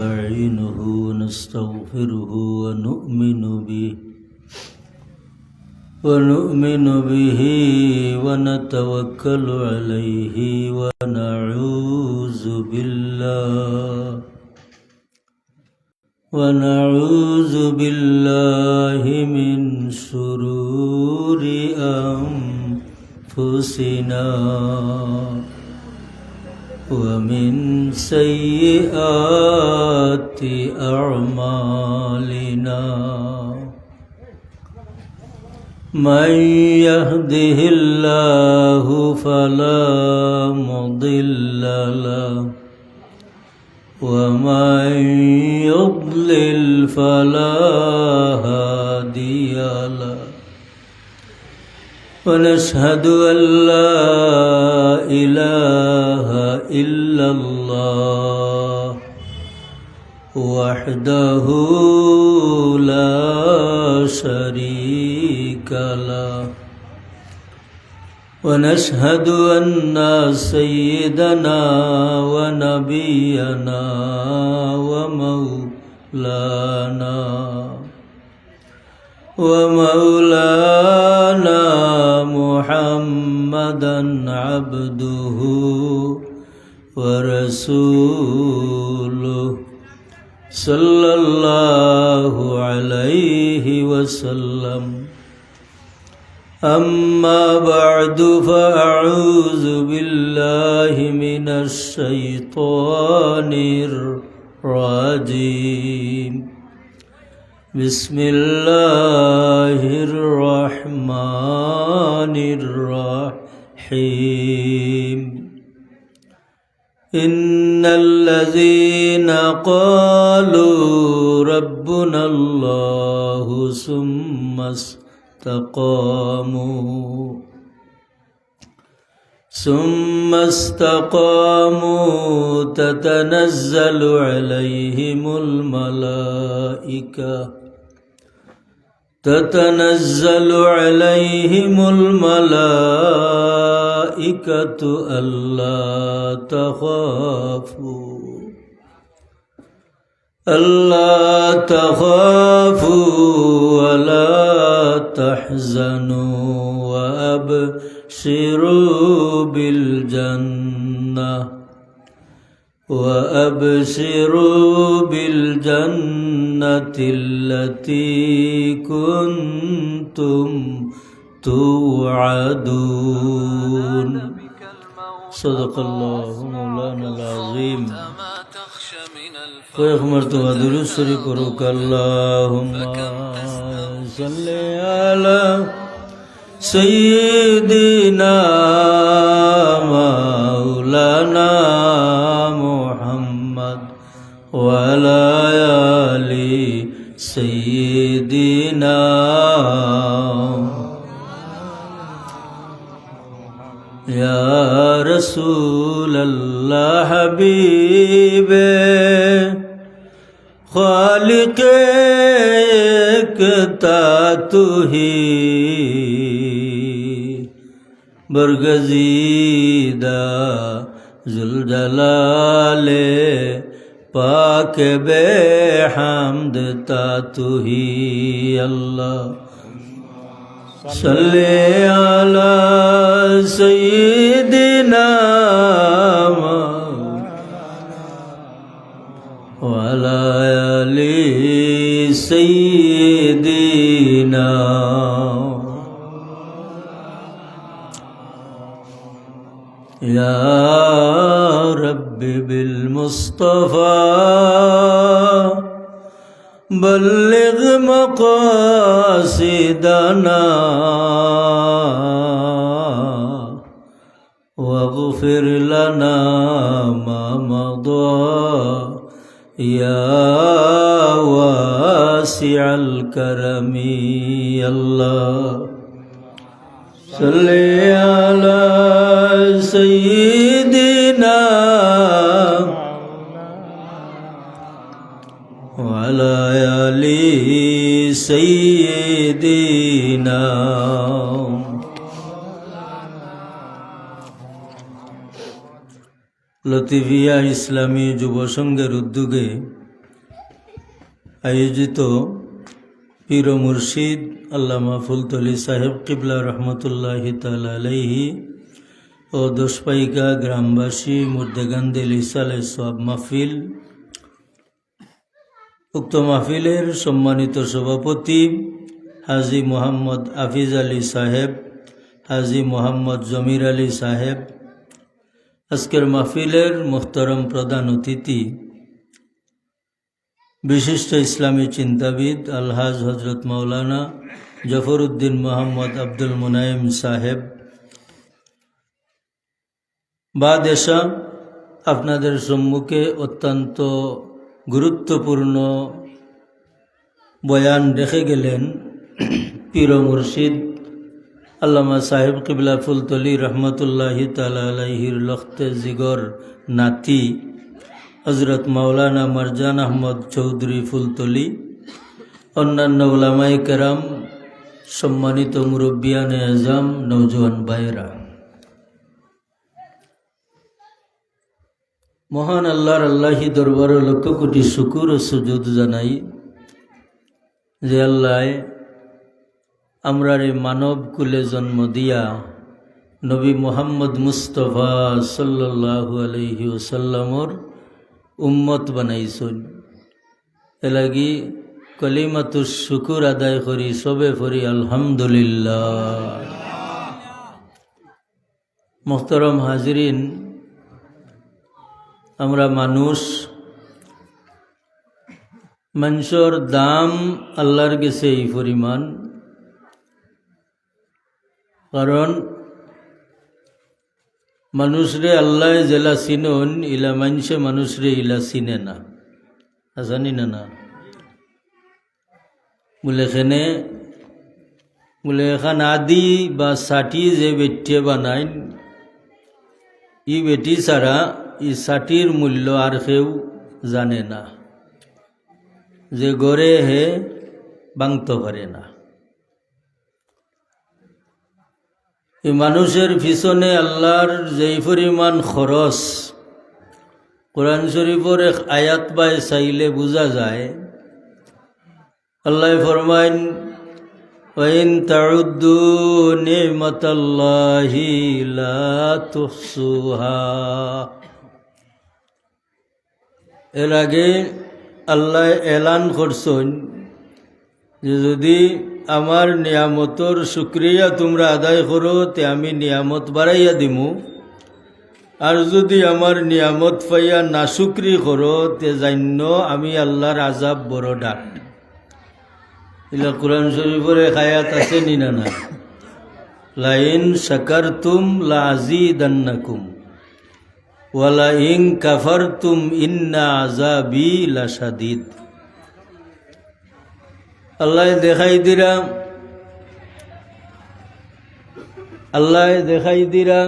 نستعينه ونستغفره ونؤمن به ونتوكل عليه ونعوذ بالله من شرور أنفسنا ومن سيئات أعمالنا من يهده الله فلا مضل له ومن يضلل فلا هادي له ونشهد أن لا إله إلا الله وحده لا شريك له ونشهد أن سيدنا ونبينا ومولانا محمدا عبده ورسوله صلى الله عليه وسلم أما بعد فأعوذ بالله من الشيطان الرجيم بسم الله الرحمن الرحيم إن الذين قالوا ربنا الله ثم استقاموا تتنزل عليهم الملائكة ألا تخافوا ولا تحزنوا وأبشروا بالجنة التي كنتم توعدون صدق الله مولانا العظيم فيغمرت ودروس شريك اللهم صل على سيدنا مولانا محمد وعلى آل سيدنا يا رسول الله حبيب خالق تو ہی برگزیدہ ذوالجلال پاک بے حمد تو ہی اللہ صلی علی سیدنا وعلی آل سیدنا یا رب بالمصطفى بلغ مقاصدنا واغفر لنا ما مضى يا واسع الكرم يا الله صل على سيدنا وعلى آل سيدنا লতিফিয়া ইসলামী যুব সংঘের উদ্যোগে আয়োজিত পীর ও মুর্শিদ আল্লামা ফুলতলি সাহেব কিবলা রহমতুল্লাহি তাআলা আলাইহি ও দোষপাইকা গ্রামবাসী মুর্দেগান্দিল ইসালে সব মাহফিল, উক্ত মাহফিলের সম্মানিত সভাপতি হাজী মোহাম্মদ আফিজ আলী সাহেব, হাজী মোহাম্মদ জমির আলী সাহেব, আজকের মাহফিলের মোহতরম প্রধান অতিথি বিশিষ্ট ইসলামী চিন্তাবিদ আলহাজ হজরত মাওলানা জফরউদ্দিন মোহাম্মদ আব্দুল মুনাইম সাহেব, বাদেশা আপনাদের সম্মুখে অত্যন্ত গুরুত্বপূর্ণ বয়ান রেখে গেলেন পীর ও মুর্শিদ আল্লামা সাহেব কিবলা ফুলতলি রহমতুল্লাহি তাআলা আলাইহির লখতে জিগর নাতি হজরত মাওলানা মারজান আহমদ চৌধুরী ফুলতলি, অন্যান্য উলামায়ে কেরাম, সম্মানিত মুরব্বিয়ানে আজম, নওজোয়ান ভাইয়েরা, মহান আল্লাহর আল্লাহি দরবারে লক্ষ কোটি শুকুর ও সুজুদ জানাই যে আল্লাহ আমরার এই মানব কুলে জন্ম দিয়া নবী মুহাম্মদ মুস্তফা সাল্লাল্লাহু আলাইহি ওয়াসাল্লামর উম্মত বানাইছেন। এলাগি কলিমাতুশ শুকুর আদায় করি সবে ফরি আলহামদুলিল্লাহ। মুহতারাম হাজিরিন, আমরা মানুষের দাম আল্লাহর কাছে এই পরিমাণ, কারণ মানুষরে আল্লাহ জেলা চিনন ইলা মানুষে মানুষরে ইলা চিনে না, জানি না বলে এখান আদি বা ষাটি যে বেটিয়ে বানাইন, ই বেটি ছাড়া ই ষাটির মূল্য আর কেউ জানে না, যে গড়ে হে বাংতে পারে না। এই মানুষের পিছনে আল্লাহর যেই পরিমাণ খরচ, কোরআন শরীফের এক আয়াত বাই চাইলে বোঝা যায়। আল্লাহ ফরমাইন, ওয়াইন তাউদ্দু নি'মাতাল্লাহি লা তুহসুহা। এর আগে আল্লাহ এলান করছেন যে যদি আমার নিয়ামতর শুক্রিয়া তোমরা আদায় করো তে আমি নিয়ামত বাড়াইয়া দিমু, আর যদি আমার নিয়ামত পাইয়া নাশুক্রি করো তে জান্য আমি আল্লাহর আজাব বড় ডাক। এলা কোরআন শরীফের এক আয়াত আছে নিনা না, লাইন শাকারতুম লাযীদান্নাকুম ওয়ালা ইন কাফারতুম ইন্না আযাবি লাশাদীদ। আল্লাহ দেখাই দিরা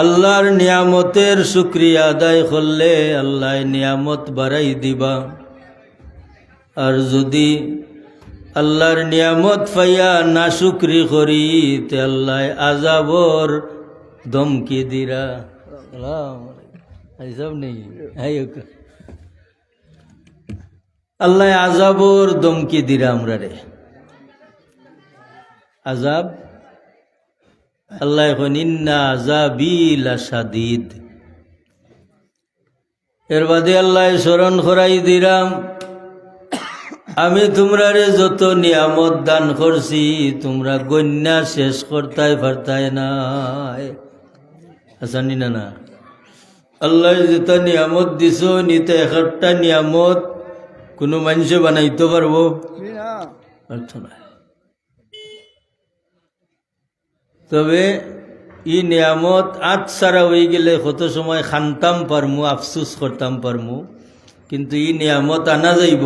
আল্লাহর নিয়ামতের শুকরিয়া আদায় করলে আল্লাহ নিয়ামত বাড়াই দিবা, আর যদি আল্লাহর নিয়ামত পাইয়া না শুকরি করি তে আল্লাহ আযাবর ধমকি দিরা। এইসব নেই, আল্লাহ আযাবর ধমকি দিরা আমরা রে আযাব। আল্লাহ এখন ইন্না আযাবি লাশাদীদ। এর বাদে আল্লাহ স্মরণ করাই দিলাম, আমি তোমরা রে যত নিয়ামত দান করছি তোমরা গণ্যা শেষ করতাই পারতাই নাই। আসানি না আল্লাহ যেটা নিয়ামত দিছ নিতে একটা নিয়ামত কোনো মানুষে বানাইতে পারবো অর্থ নাই। তবে ই নিয়ামত আট সারা হয়ে গেলে কত সময় খানতাম পারমু, আফসুস করতাম পারমু, কিন্তু ই নিয়ামত আনা যাইব।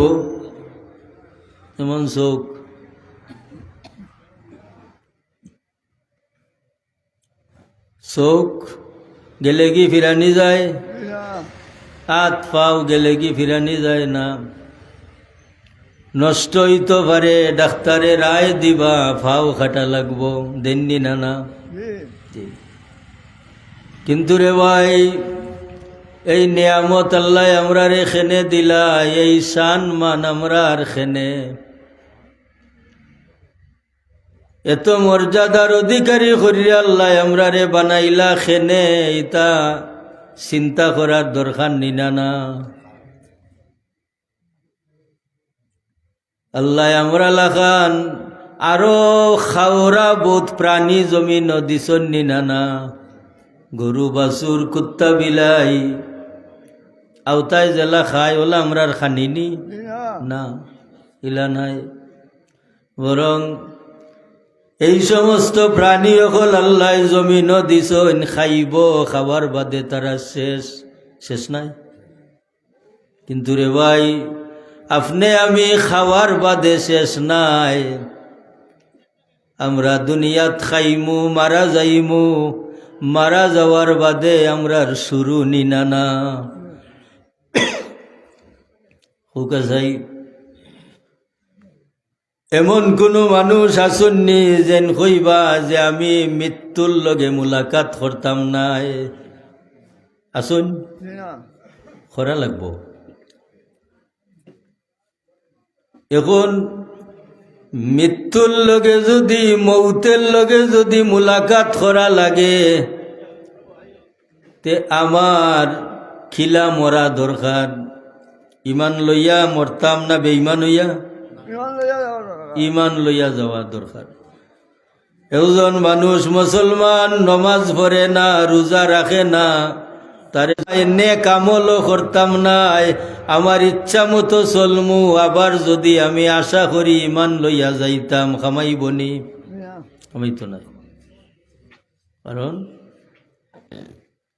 যেমন চোখ গেলে কি ফিরানি যায়, হাত পাও গেলে কি ফিরানি যায় না। নষ্ট হইতে পারে, ডাক্তারে রায় দিবা ফাও খাটা লাগবো, দেননি না। কিন্তু রে ভাই এই নিয়ামত আল্লাহ আমরা রে খেনে দিলা, এই শান মান আমরা আর খেনে, এত মর্যাদার অধিকারী করিয়া আল্লাহ আমরা রে বানাইলা খেনে, ইতা চিন্তা করার দরকার নিনা না। আল্লাহ আমরা লাখান আরো খাওরা বোধ প্রাণী জমিন দিছন নিনা না, গরু বাছুর কুত্তা বিলাই আওতায় জেলা খায়, ওলা আমরার খানিনি না, ইলা নাই। বরং এই সমস্ত প্রাণী অকল আল্লাহ জমিন দিছন, খাইব, খাবার বাদে তারা শেষ নাই। কিন্তু রে ভাই, আপনি আমি খাওয়ার বাদে শেষ নাই। আমরা দুনিয়াত খাইমু, মারা যাইমু, মারা যাওয়ার বাদে আমরার শুরু নিনানা হুকা যাই। এমন কোনো মানুষ আসুননি যেন কইবা যে আমি মৃত্যুর লগে মুলাকাত করতাম নাই? আসুন, করা লাগবো। এখন মৃত্যুর লগে যদি, মৌতের লগে যদি মুলাকাত করা লাগে, তে আমার খিলা মরা দরকার। ইমান লইয়া মরতাম না বেঈমান হইয়া? ইমান লইয়া যাওয়া দরকার। একজন মানুষ মুসলমান, নমাজ পড়ে না, রোজা রাখে না, তারে এনে কামলও করতাম নাই, আমার ইচ্ছা মতো চলমু, আবার যদি আমি আশা করি ইমান লইয়া যাইতাম, খামাইবনি? খামাইতো নাই। কারণ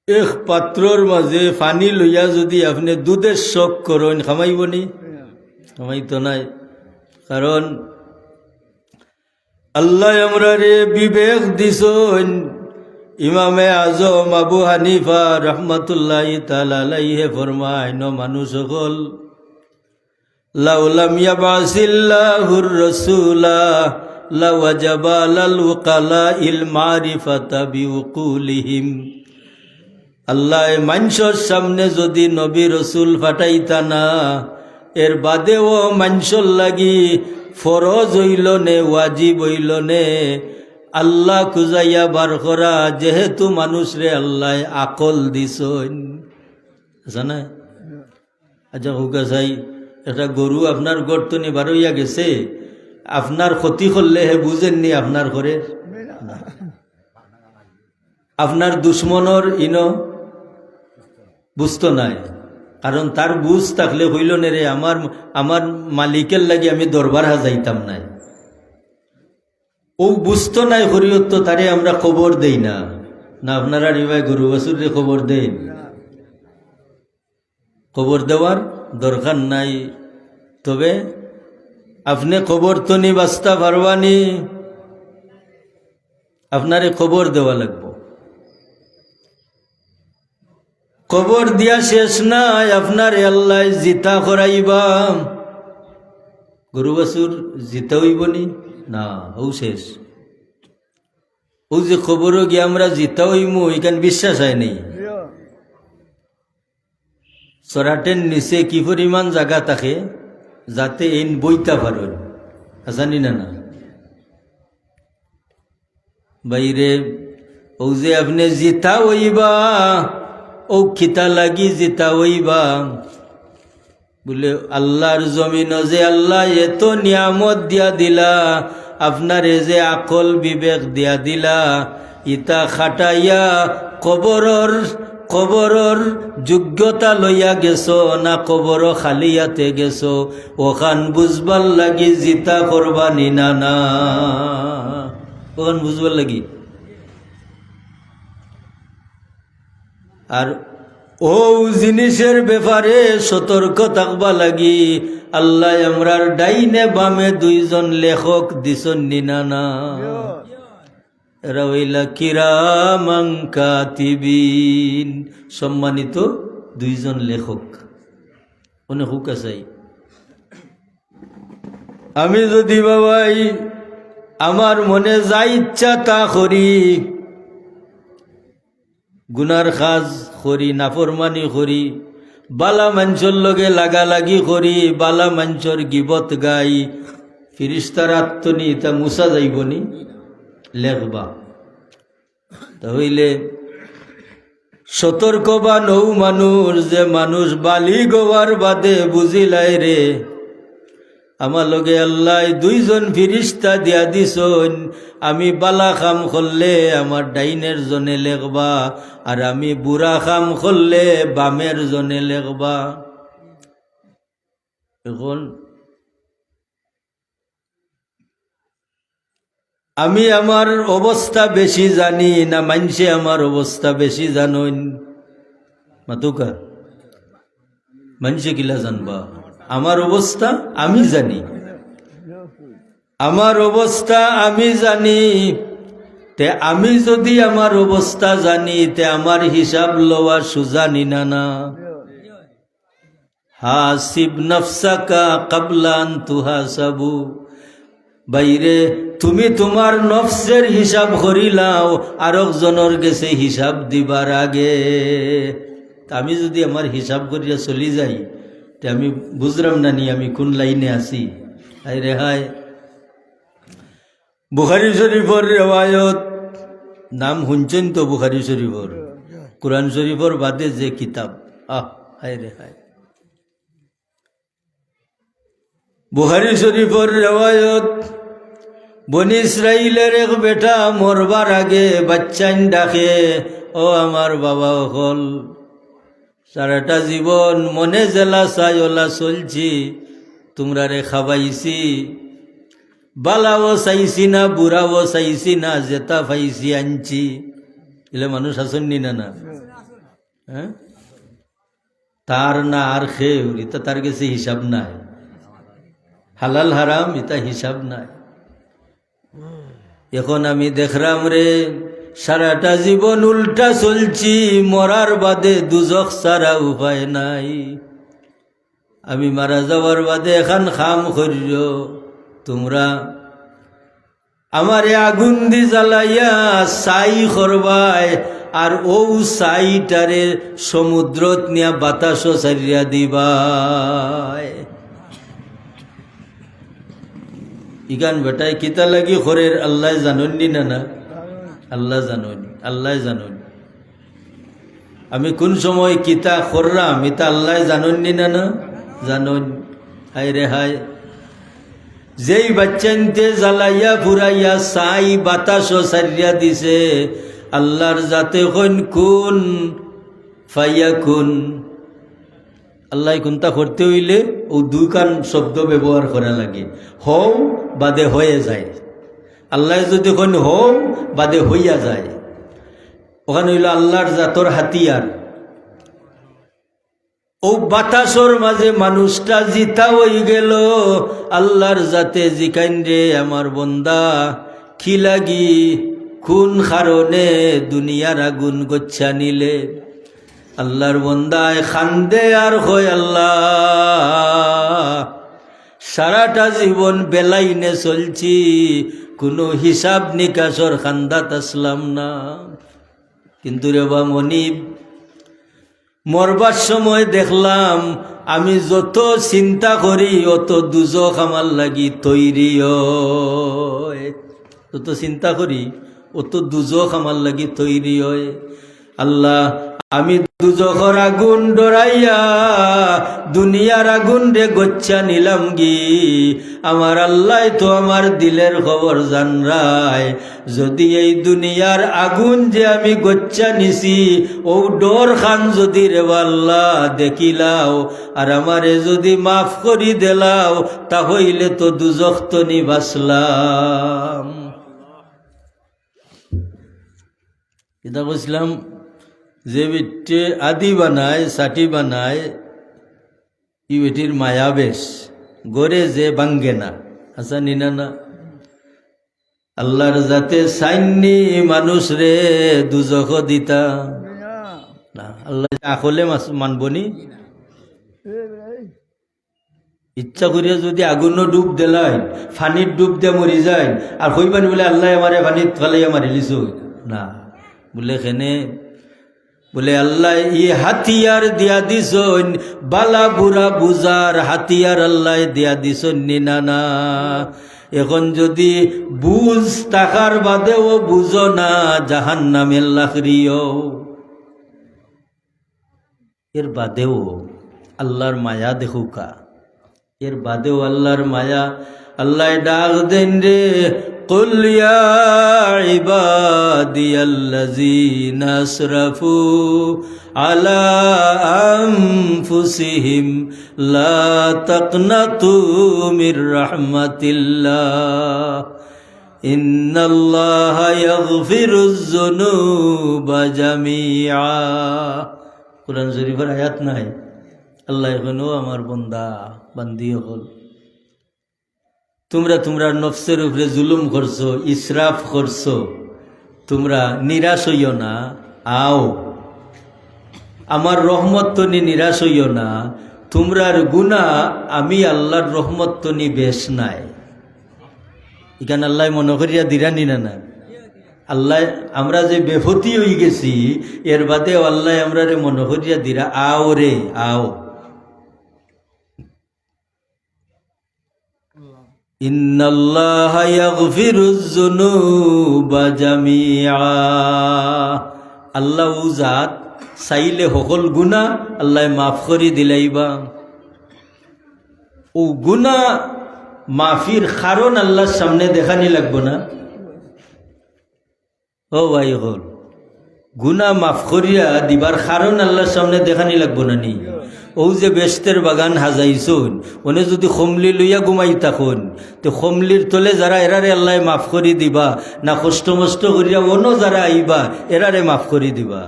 এক পাত্রর মাঝে পানি লইয়া যদি আপনি দুধের শখ করেন, খামাইবনি? খামাইতো নাই। কারণ আল্লাহ আমরা রে বিবেক দিছন। ইমামে আজম আবু হানিফা রহমতুল্লাহ তাআলা আলাইহি ফরমায়, মানুষ সকল লাউলাম ইয়াবাসিল্লাহুর রাসূলা লাওয়াজাবা লাল উকালাইল মারিফাতা বিউকুলিহিম। আল্লাহ মানুষের সামনে যদি নবী রসুল ফাটাইতা না, এর বাদেও মানুষের লাগি ফরজ হইল নে, ওয়াজিব হইল নে আল্লাহ খুঁজাইয়া বার করা, যেহেতু মানুষ রে আল্লাহ আকল দিছন। জানা? আচ্ছা হুকা চাই, একটা গরু আপনার গর্তনে বার হইয়া গেছে, আপনার ক্ষতি করলে হে বুঝেননি আপনার ঘরে? আপনার দুশ্মনর ইনো বুঝতো নাই, কারণ তার বুঝ থাকলে হইল নে রে, আমার মালিকের লাগি আমি দরবার যাইতাম নাই। ও বুঝতো নাই হরিয়ত, তারে আমরা খবর দেই না। না আপনারা রিবাই গরু বাছুরে খবর দেন? খবর দেওয়ার দরকার নাই। তবে আপনি খবর তো নি বাস্তা পারবানি, আপনারে খবর দেওয়া লাগবো। খবর দিয়া শেষ নাই, আপনার আল্লাহ জিতা করাইবা। গরু বাছুর জিতা হইবনি না, ও শেষ। ও যে খবরও গিয়ে আমরা জিতা হইমু, এখানে বিশ্বাস হয় নেই। চরাটের নিচে কি পরিমাণ জায়গা থাকে যাতে এন বইতা পারেন, জানি না না বাইরে। ও যে আপনি জিতা হইবা, ও খিতা লাগি জিতা হইবা বলে আল্লাহর জমিন যে আল্লাহ এত নিয়ামত দিয়া দিলা, আপনারে যে আকল বিবেক দিয়া দিলা, ইতা খাটাইয়া কবরর যোগ্যতা লইয়া গেছো না কবর খালিয়াতে গেছো, ওখান বুঝবার লাগি জিতা করবা নিনা না, ওখান বুঝবার লাগি। আর ও জিনিসের ব্যাপারে সতর্ক থাকবা লাগি আল্লাহ আমরার ডাইনে বামে দুইজন লেখক দিছন নিনা না। এরা হইলা কিরামান কাতিবিন, সম্মানিত দুইজন লেখক। অনেক হুক আছে। আমি যদি বাবাই আমার মনে যা ইচ্ছা তা করি, গুনার কাজ করি, নাফরমানি করি, বালা মাঞ্চর লগে লাগালাগি করি, বালা মাঞ্চর গিবত গাই, ফিরিস্তার আত্মনি এটা মুসা যাইবনি লেখবা। তাহলে সতর্ক বা নৌ মানুষ যে মানুষ বালি গোয়ার বাদে বুঝিলাই রে আমার লগে আল্লাহ দুইজন ফিরিস্তা দিয়া দিছন, আমি বালা খাম করলে আমার ডাইনের জনে লেখবা, আর আমি বুড়া খাম করলে বামের জনে লেখবা। এখন আমি আমার অবস্থা বেশি জানি না মানছে আমার অবস্থা বেশি জানুন? মাতুকা মানছে কিলা জানবা? আমার অবস্থা আমি জানি, আমার অবস্থা আমি জানি। তে আমি যদি আমার অবস্থা জানি তে আমার হিসাব লওয়া সুজানি না না। হাসিব নফসাকা ক্বাবলা আন তুহাসাবু, বাইরে তুমি তোমার নফসের হিসাব করিলাও আরেকজনের গেছে হিসাব দিবার আগে। আমি যদি আমার হিসাব করিয়া চলি যাই তে আমি বুঝলাম না নি আমি কোন লাইনে আছি। হায় রে হায়। বুখারী শরীফর রেওয়ায়ত, নাম শুনছেন তো বুখারী শরীফর, কুরআন শরীফর বাদে যে কিতাব, হায় রে হায়। বুখারী শরীফর রেওয়ায়ত, বনি ইসরাইলের এক বেটা মরবার আগে বাচ্চাইন ডাকে, ও আমার বাবা হল, সারাটা জীবন মনে জেলা চাই ওলা চলছি, তোমরা রে খাবাইছি, বালাও চাইছি না বুড়াও চাইছি না, জেতা পাইছি আনছি। এলে মানুষ আসেননি না না? হ্যাঁ, তার না আর খেয়ে এটা তার কাছে হিসাব নাই, হালাল হারাম এটা হিসাব নাই। এখন আমি দেখলাম রে সারাটা জীবন উল্টা চলছি, মরার বাদে দুজখ ছাড়া উপায় নাই। আমি মারা যাওয়ার বাদে এখন খাম করিও, তোমরা আমারে আগুন দি জ্বালাইয়া ছাই করবাই, আর ও ছাইটারে সমুদ্রত নিয়া বাতাসও ছাড়িয়া দিবাই। ইগান বেটাই কিতা লাগি খরের আল্লাহ জাননি না না? আল্লাহ জানুন, আল্লাহ জানুন। আমি কোন সময় কিতা খররাম এটা আল্লাহ জাননি না না? জানুন। হায় রে হায়। যেই বাচ্চানতে জ্বালাইয়া ফুরাইয়া ছাই বাতাসও ছাড়িয়া দিছে, আল্লাহর জাতে কইন কুন ফাইয়া কুন। আল্লাহ কোনটা করতে হইলে ও দুইখান শব্দ ব্যবহার করা লাগে, হও বাদে হয়ে যায়। আল্লাহ যদি কোন হও বাদে হইয়া যায়, ওখানে হইল আল্লাহর জাতর হাতিয়ার। ও বাতাসর মাঝে মানুষটা জিতা হয়ে গেল, আল্লাহর জাতে জিকাইন রে আমার বন্দা কি লাগি কোন কারণে দুনিয়ার আগুন গচ্ছা নিলে। আল্লাহর বন্দায় খান্দে আর হয় আল্লাহ সারাটা জীবন বেলাইনে চলছি, কোনো হিসাব নিকাশর খান্দাত আসলাম না। কিন্তু রে বা মনিব, মরবার সময় দেখলাম আমি যত চিন্তা করি অত দুজখ আমার লাগি তৈরি হয়, যত চিন্তা করি অত দুজখ আমার লাগি তৈরি হয়। আল্লাহ আমি দুজখর আগুন ডরাইয়া দুনিয়ার আগুন রে গচ্ছা নিলাম গি। আমার আল্লাহ তো আমার দিলের খবর জানরায়, যদি এই দুনিয়ার আগুন যে আমি গচ্ছা নিছি ও ডর খান যদি রে আল্লাহ দেখিলাও আর আমারে যদি মাফ করি দিলাও, তাহলে তো দুজখ তো নি বাঁচলাম। এটা বুঝলাম যে বেটে আদি বানায় সাটি বানায় ই বেটির মায়া বেশ গড়ে যে বাঙ্গে না, আচ্ছা নিনা না। আল্লাহর যাতে সাইননি মানুষ রে দুজখ দিতা না। আল্লাহ আখলে মানবনি, ইচ্ছা করিয়া যদি আগুনও ডুব দিলাই ফানির ডুব দিয়ে মরি যায় আর হইবানি বলে আল্লাহ আমারে ফানিত ফালাইয়া মারি লিছু না বলে। খেনে বলে আল্লাহ ই হাতিয়ার দিয়া দিছন, বালা বুড়া বুজার হাতিয়ার আল্লাহ দিয়া দিছন নি না না? এখন যদি বুঝ থাকার বাদেও বুঝো না, জাহান্নামের লাখরিও। এর বাদেও আল্লাহর মায়া দেখুকা, এর বাদেও আল্লাহর মায়া। আল্লাহ ডাক দেন রে, কুল ইয়া ইবাদিয়াল্লাযীনা আসরাফু আলা আনফুসিহিম লা তাকনাতু মির রাহমাতিল্লাহ ইন্নাল্লাহা ইয়াগফিরুয যুনুবা জামিআ। কুরআন শরীফের আয়াত নাই? আল্লাহ এখন, ও আমার বন্দা বান্দি হল, তোমরা তোমরা নফসের উপরে জুলুম করছো, ইসরাফ করছো, তোমরা নিরাশ হইও না। আও আমার রহমত তো নিরাশ হইও না। তোমরার গুনাহ আমি আল্লাহর রহমত তো বেশ নাই। এখানে আল্লাহ মনে করিয়া দিরানি না না? আল্লাহ আমরা যে বেফতি হয়ে গেছি, এর বাদে আল্লাহ আমরা রে মনে করিয়া দিরা, আও রে আও। ইন্নাল্লাহা ইয়াগফিরুয যুনুবা জামিআ। আল্লাহ জাত চাইলে সকল গুনাহ আল্লাহ মাফ করে দিলাইবা। ও গুনাহ মাফির কারণ আল্লাহর সামনে দেখানি লাগবো না? ও ভাই হল, গুনাহ মাফ করিয়া দিবার কারণ আল্লাহর সামনে দেখানি লাগবো না নি? ও যে বেস্তের বাগান হাজাইছুন, ওনে যদি খমলি লইয়া ঘুমাই থাকুন, তো খমলির তলে যারা এরারে আল্লাহ মাফ করি দিবা না? কষ্ট মষ্ট করিয়া অন্য যারা আইবা এরারে মাফ করি দিবা?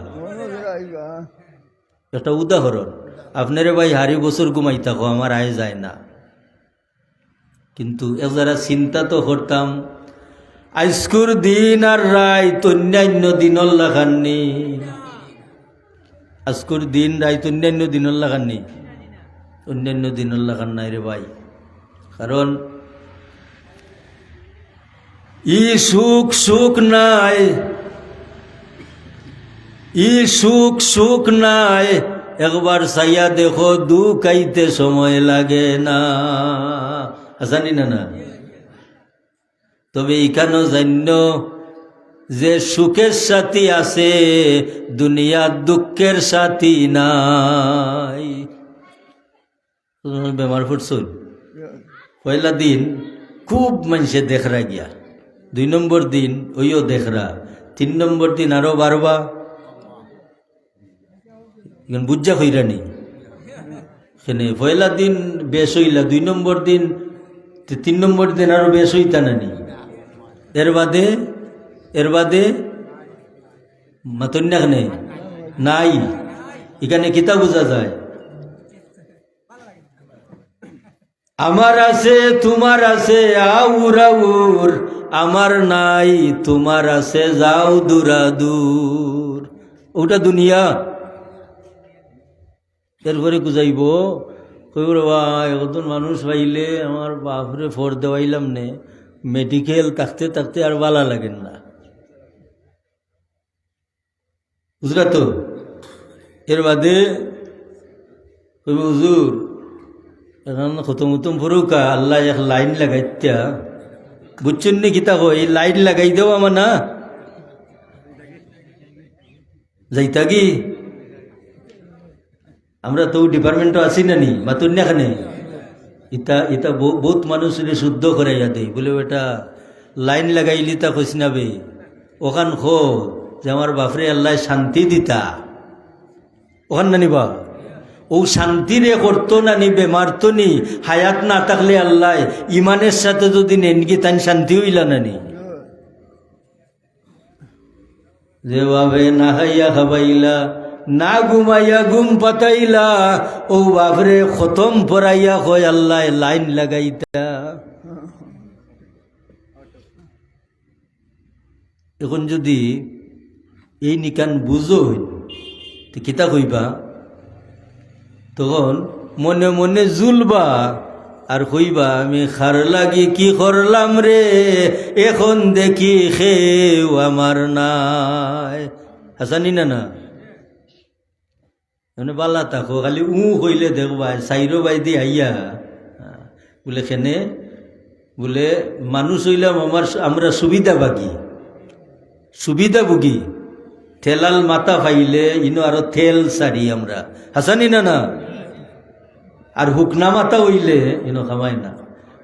একটা উদাহরণ, আপনারে ভাই হারি বছর ঘুমাই থাকো, আমার আয় যায় না, কিন্তু এ যারা চিন্তা তো করতাম, আজকুর দিন আর রাত অন্যান্য দিনর লাগাননি, আজকুর দিন রাত অন্যান্য দিনর লাগাননি, অন্যান্য দিনর লাগান নাই রে ভাই। কারণ ই সুখ সুখ নাই, ই সুখ সুখ নাই, একবার চাইয়া দেখো দুঃখ আইতে সময় লাগে না। জানি না না? তবে এখানেও জান্য যে সুখের সাথী আছে, দুনিয়ার দুঃখের সাথী নাই। বেমার ফুটছুন, পয়লা দিন খুব মানুষে দেখরা গিয়া, 2 নম্বর দিন ওইও দেখরা, 3 নম্বর দিন আরো বারবা, বুঝা হইরানি। পয়লা দিন বেশ হইলা, 2 নম্বর দিন, 3 নম্বর দিন আরো বেশ হইতা নানি। এর বাদে মাতন্যাখানে নাই। এখানে কিতা বোঝা যায়? আমার আছে তোমার আছে আউর আউর, আমার নাই তোমার আছে যাও দূরা দূর। ওটা দুনিয়া। এরপরে বুঝাইব, কইব ভাই কতজন মানুষ পাইলে আমার বাপরে ফোর দেওয়াইলাম নে, মেডিকেল থাকতে থাকতে আর ভালো লাগেন না, বুঝলা তো? এর বাদে কইব হুজুর এখন খতম উতম ফুরুকা, আল্লাহ এক লাইন লাগাইতা, বুঝছেন নি কিতা কই? এই লাইন লাগাই দেও আমার না যাইতা কি? আমরা তো ডিপার্টমেন্টও আছি না নি মাতুন্যাখানে। ইতা ইতা বহুত মানুষের শুদ্ধ করাইয়া দেয়, বলে এটা লাইন লাগাইলি তা কইস না বে, ওখান খো যে আমার বাপরে আল্লাহ শান্তি দিতা, ওখান না নিবা। ও শান্তিরে করতো না নি, বেমার তো নি, হায়াত না থাকলে আল্লাহ ইমানের সাথে যদি নেনগি তাই শান্তি হইলা না নি। যে ভাবে না খাইয়া খাবাইলা, না ঘুমাইয়া ঘুম পাতাইলা, ও বাপরে খতম পড়াইয়া কয় আল্লাহ লাইন লাগাইতা। এখন যদি এই নিকান বুঝো তো কিতা কইবা? তখন মনে মনে জুলবা আর কইবা আমি খার লাগি কি করলাম রে, এখন দেখি খেউ আমার নাই। হাসানি না না? মানে বালা থাকো খালি হইলে দেখবা সাইরো বাইদি আইয়া বলে খেনে বলে মানুষ হইলাম আমরা সুবিধা ভুগি ঠেলাল মাথা ফাইলে ইনো আরো থেল সারি আমরা হাসানি না আর হুকনা মাথা হইলে ইনো খামাই না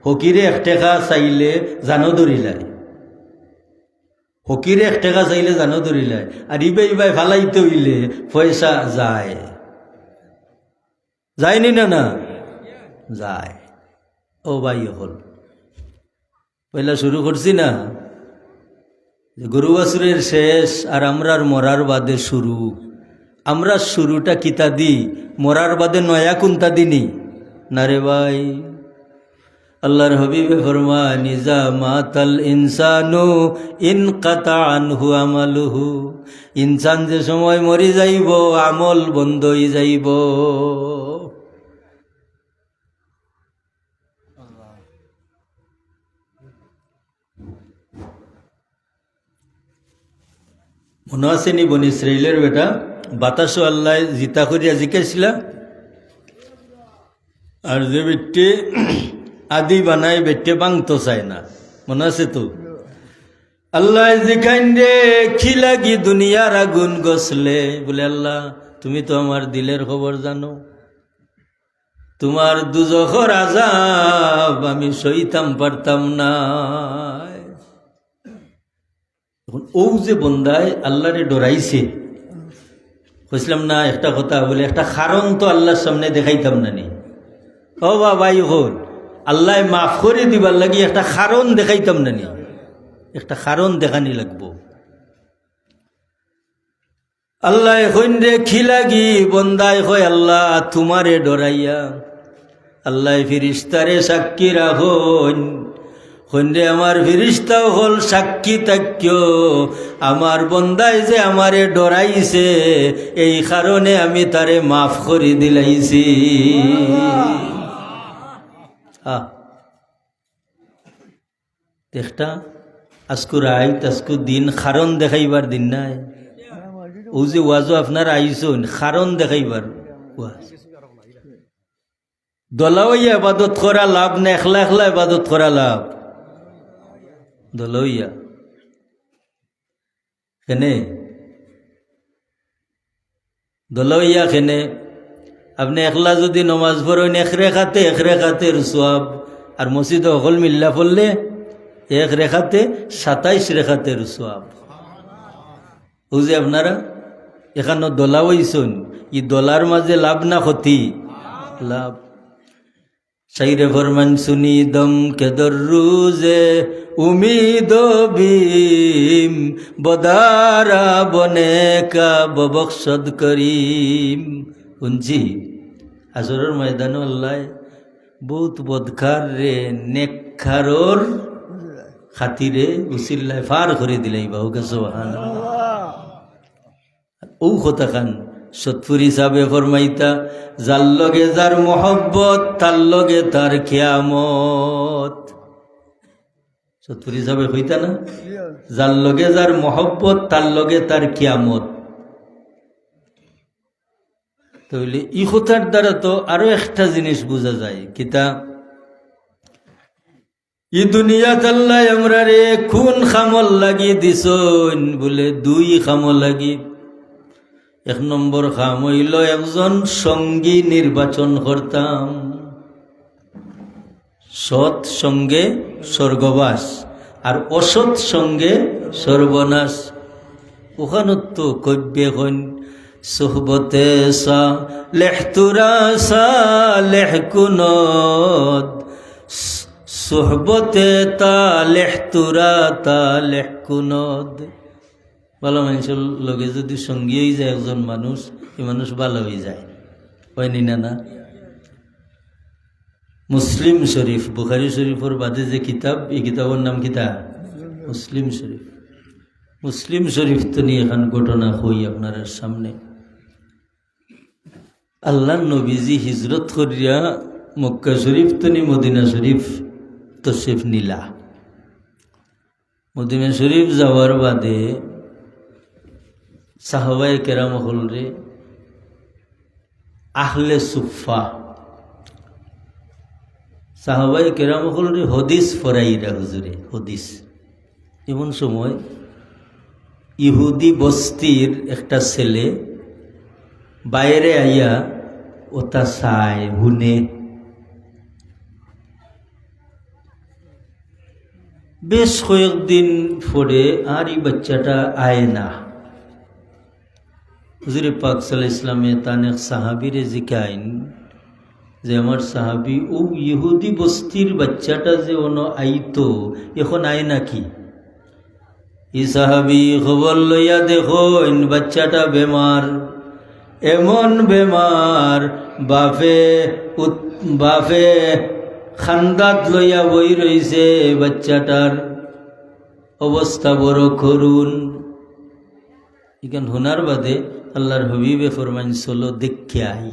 হকিরে 1 টাকা চাইলে জানো ধরিলাই হকিরে 1 টাকা চাইলে জানো ধরিলাই আর ইবাই ফালাইতে হইলে পয়সা যায়নি না যায় ও ভাই হল পয়লা শুরু করছি না গরু বাছুরের শেষ আর আমরার মরার বাদে শুরু আমরা শুরুটা কিতা দি মরার বাদে নয়া কোনটা দিনি না রে ভাই আল্লাহর হাবিবে ফরমায় নিজা মাতাল ইনসানু ইনকাতা আনহু আমালুহু ইনসান যে সময় মরি যাইব আমল বন্ধ হয়ে যাইব মনে আছে নি বনি ইসরাইলের বেটা বাতাসও আল্লাহ জিতা করিয়া জিকাইছিলা আর যে বেটে আদি বানাই বেটে বাংতো চায় না মনে আছে তো আল্লাহ জিখাইন রে কি লাগি দুনিয়ার আগুন গছলে বলে আল্লাহ তুমি তো আমার দিলের খবর জানো তোমার দুজখর আযাব আমি সইতাম পারতাম না ও যে বন্দায় আল্লাহরে ডরাইছে কইছিলাম না একটা কথা বলে একটা কারণ তো আল্লাহর সামনে দেখাইতাম না নি ও ভাই হল আল্লাহ মাফ করে দিবার লাগি একটা কারণ দেখাইতাম না নি একটা কারণ দেখানি লাগবো আল্লাহ হইন রে কি লাগি বন্দায় হয় আল্লাহ তোমারে ডরাইয়া আল্লাহ ফিরিস্তারে সাক্ষী রাখুন হইন আমার ফিরিস্তাও হল সাক্ষী তাক্য আমার বন্দায় যে আমারে ডরাইছে এই কারণে আমি তারে মাফ করে দিলাইছি দেখটা আজকু রাইত আজকু দিন কারণ দেখাইবার দিন নাই ও যে ওয়াজও আপনার আইসুন কারণ দেখাইবার ওয়াজ দলাওয়া ইবাদত করা লাভ না একলা একলা ইবাদত করা লাভ দলইয়া খেনে দলইয়া খেনে আপনি একলা যদি নমাজ পড়েন এক রেখাতের সোয়াব আর মসজিদে অকল মিল্লা পড়লে 1 রেখাতে 27 রেখাতের সোয়াব ও যে আপনারা এখানে দোলা হইছুন ই দোলার মাঝে লাভ না ক্ষতি লাভ শাইরে ফরমান সুনি দম কেদর রুজে উমিদ বিম বদারা বনে কা ববখশদ করিম শুনছি আসরের ময়দানে আল্লাহ বহুত বদকার রে নেকখারর খাতিরে উসিল্লাহ ফার করে দিলাই বাহুকে সুবহানাল্লাহ ও কথা খান সৎপুর হিসাবে ফরমাইতা যার লগে যার মহব্বত তার লগে তার কিয়ামত সৎপুর হিসাবে হইতা না যার লগে যার মহব্বত তার লগে তার কিয়ামত তাহলে ই কথার দ্বারা তো আরো একটা জিনিস বোঝা যায় কিতা ই দুনিয়াত আল্লাহ আমরা রে কোন খামল লাগি দিছন বলে 2 খামল লাগি 1 নম্বর খাম হইল একজন সঙ্গী নির্বাচন করতাম সৎ সঙ্গে স্বর্গবাস আর অসৎ সঙ্গে সর্বনাশ ওখানে তো কব্যে হন সোহবতে সা লেহতুরা সা লেহকুনদ সোহবতে তা লেহতুরা তা লেহকুনদ ভালো মানুষের লগে যদি সঙ্গী হয়ে যায় একজন মানুষ এই মানুষ ভালো হয়ে যায় হয়নি না মুসলিম শরীফ বুখারী শরীফের বাদে যে কিতাব এই কিতাবের নাম কিতা মুসলিম শরীফ মুসলিম শরীফ তো নিয়ে এখন ঘটনা হই আপনার সামনে আল্লাহ নবীজি হিজরত করিয়া মক্কা শরীফ তো নি মদিনা শরীফ তশরিফ নিলা মদিনা শরীফ যাওয়ার বাদে সাহাবায়ে কেরাম হল রে আহলে সুফা সাহাবাই কেরাম হল হদিস ফরাইরা হুজুরে হদিস। এমন সময় ইহুদি বস্তির একটা ছেলে বাইরে আইয়া ওটা চায় হুনে। বেশ কয়েকদিন পরে আর এই বাচ্চাটা আয় না। হুজুরে পাক সাল্লাল্লাহু আলাইহি ইসলামে তান এক সাহাবিরে জিকাইন যে আমার সাহাবি ও ইহুদি বস্তির বাচ্চাটা যে অনো আইতো এখন আয় নাকি? এই সাহাবি খবর লইয়া দেখো বাচ্চাটা বেমার, এমন বেমার বাপে খান্দাত লইয়া বই রইছে, বাচ্চাটার অবস্থা বড় করুন। এখান হোনার বাদে আল্লাহর হবিবে ফরমান চলো দেখে আই।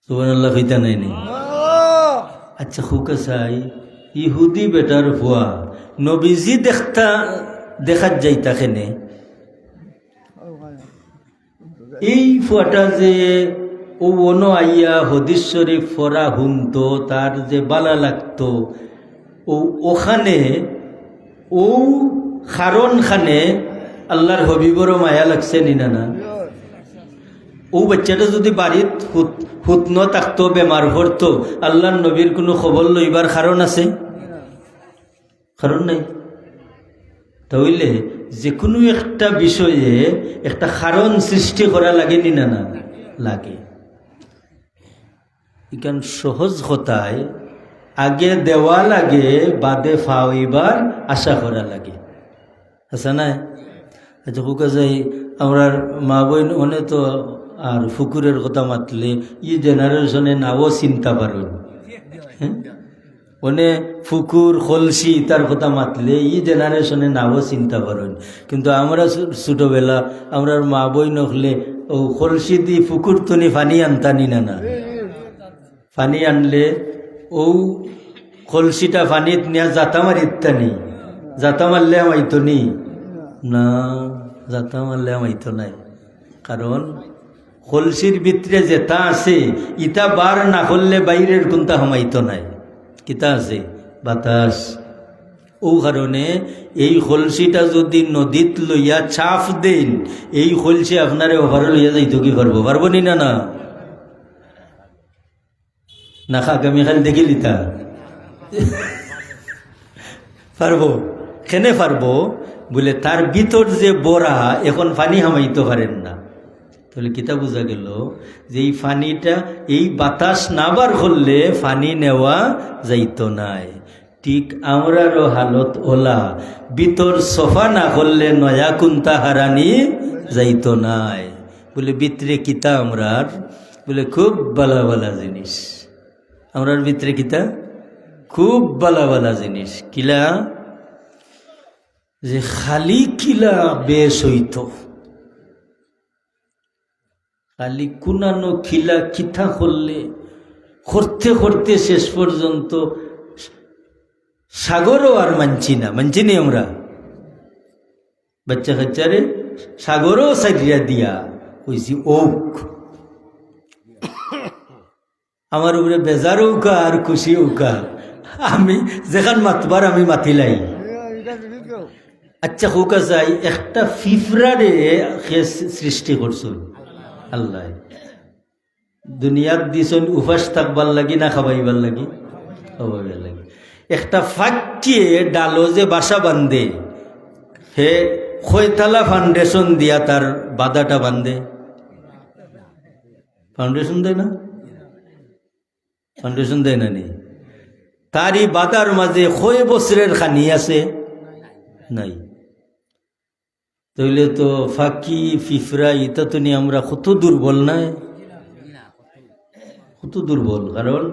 সুবহানাল্লাহ কইতা নাই নি? আচ্ছা খুকা চাই ইহুদি বেটার ভুয়া নবীজি দেখাত যাইতা খেনে এই ফুয়াটা যে ও অন আইয়া হদিস শরীফ ফরা হুনতো তার যে বালা লাগতো ওখানে ও খারণ খানে আল্লাহর হবিবরও মায়া লাগছে নিনা না? ও বাচ্চাটা যদি বাড়িত হুতন থাকতো বেমার করতো আল্লাহর নবীর কোনো খবর লইবার কারণ আছে? কারণ নাই। তাহলে যে কোনো একটা বিষয়ে একটা কারণ সৃষ্টি করা লাগে নিনা না? লাগে। এখান সহজ কথায় আগে দেওয়া লাগে বাদে ফাওইবার আশা করা লাগে। আচ্ছা না? আচ্ছা হুকা যাই আমরা মা বোন অনে তো আর ফুকুরের কথা মাতলে ই জেনারেশনে নাও চিন্তা পারেন। হ্যাঁ অনে ফুকুর খলসি তার কথা মাতলে ই জেনারেশনে নাও চিন্তা পারেন। কিন্তু আমরা ছোটবেলা আমরা মা বই নখলে ও খলসি দি ফুকুর তনি ফানি আনতানি না না? ফানি আনলে ও খলসিটা ফানিত নিয়ে জাতা মারিতানি, জাতা মারলে আমাইতো নি না? জাতা মারলে আমাইতো নাই। কারণ খলসির ভিতরে যেটা আছে ইটা বার না করলে বাইরের কোনটা হামাইতো নাই। কিতা আছে? বাতাস। ও কারণে এই খলসিটা যদি নদীত লইয়া চাপ দেন এই খলসি আপনারে ওভারে লইয়া যাইতো কি পারবো? পারবো নি না? না না আগামী খালি দেখিলি তা পারবো কেনে পারবো বলে তার ভিতর যে বড়া এখন পানি হামাইতে পারেন না। তাহলে কিতা বোঝা গেল যে এই পানিটা এই বাতাস না বার করলে পানি নেওয়া যাইতো নাই। ঠিক আমরারও হালত ওলা ভিতর সফা না করলে নয়া কুন্তা হারানি যাইতো নাই। বলে ভিতরে কিতা আমরার বলে খুব বালা বালা জিনিস, আমরার ভিতরে কিতা খুব বালা বালা জিনিস। কিলা যে খালি কিলা বেশ হইত, খালি কুনানো খিলা কিথা করলে করতে করতে শেষ পর্যন্ত সাগরও আর মানছি নি আমরা। বাচ্চা কাচ্চারে সাগরও সাইডিয়া দিয়া হইছি ওক। আমার উপরে বেজার উকা আর খুশি উকা, আমি যেখান মাতবার আমি মাতিলাই। আচ্ছা হুকা চাই একটা ফিফরারে সৃষ্টি করছুন আল্লাহ। দুনিয়াত দিছন উপাস থাকবার লাগি না খাবাইবার লাগি? খাবাইবার লাগি। একটা ফাঁকিয়ে ডালো যে বাসা বান্ধে হে খয়তালা ফাউন্ডেশন দিয়া তার বাদাটা বান্ধে। ফাউন্ডেশন দেয় না? ফাউন্ডেশন দেয় না নি? তারই বাদার মাঝে কয় বছরের খানি আছে? নাই। তাইলে তো ফাঁকি ফিফরা এটা তো নিয়ে আমরা কত দুর্বল নাই? কত দুর্বল। কারণ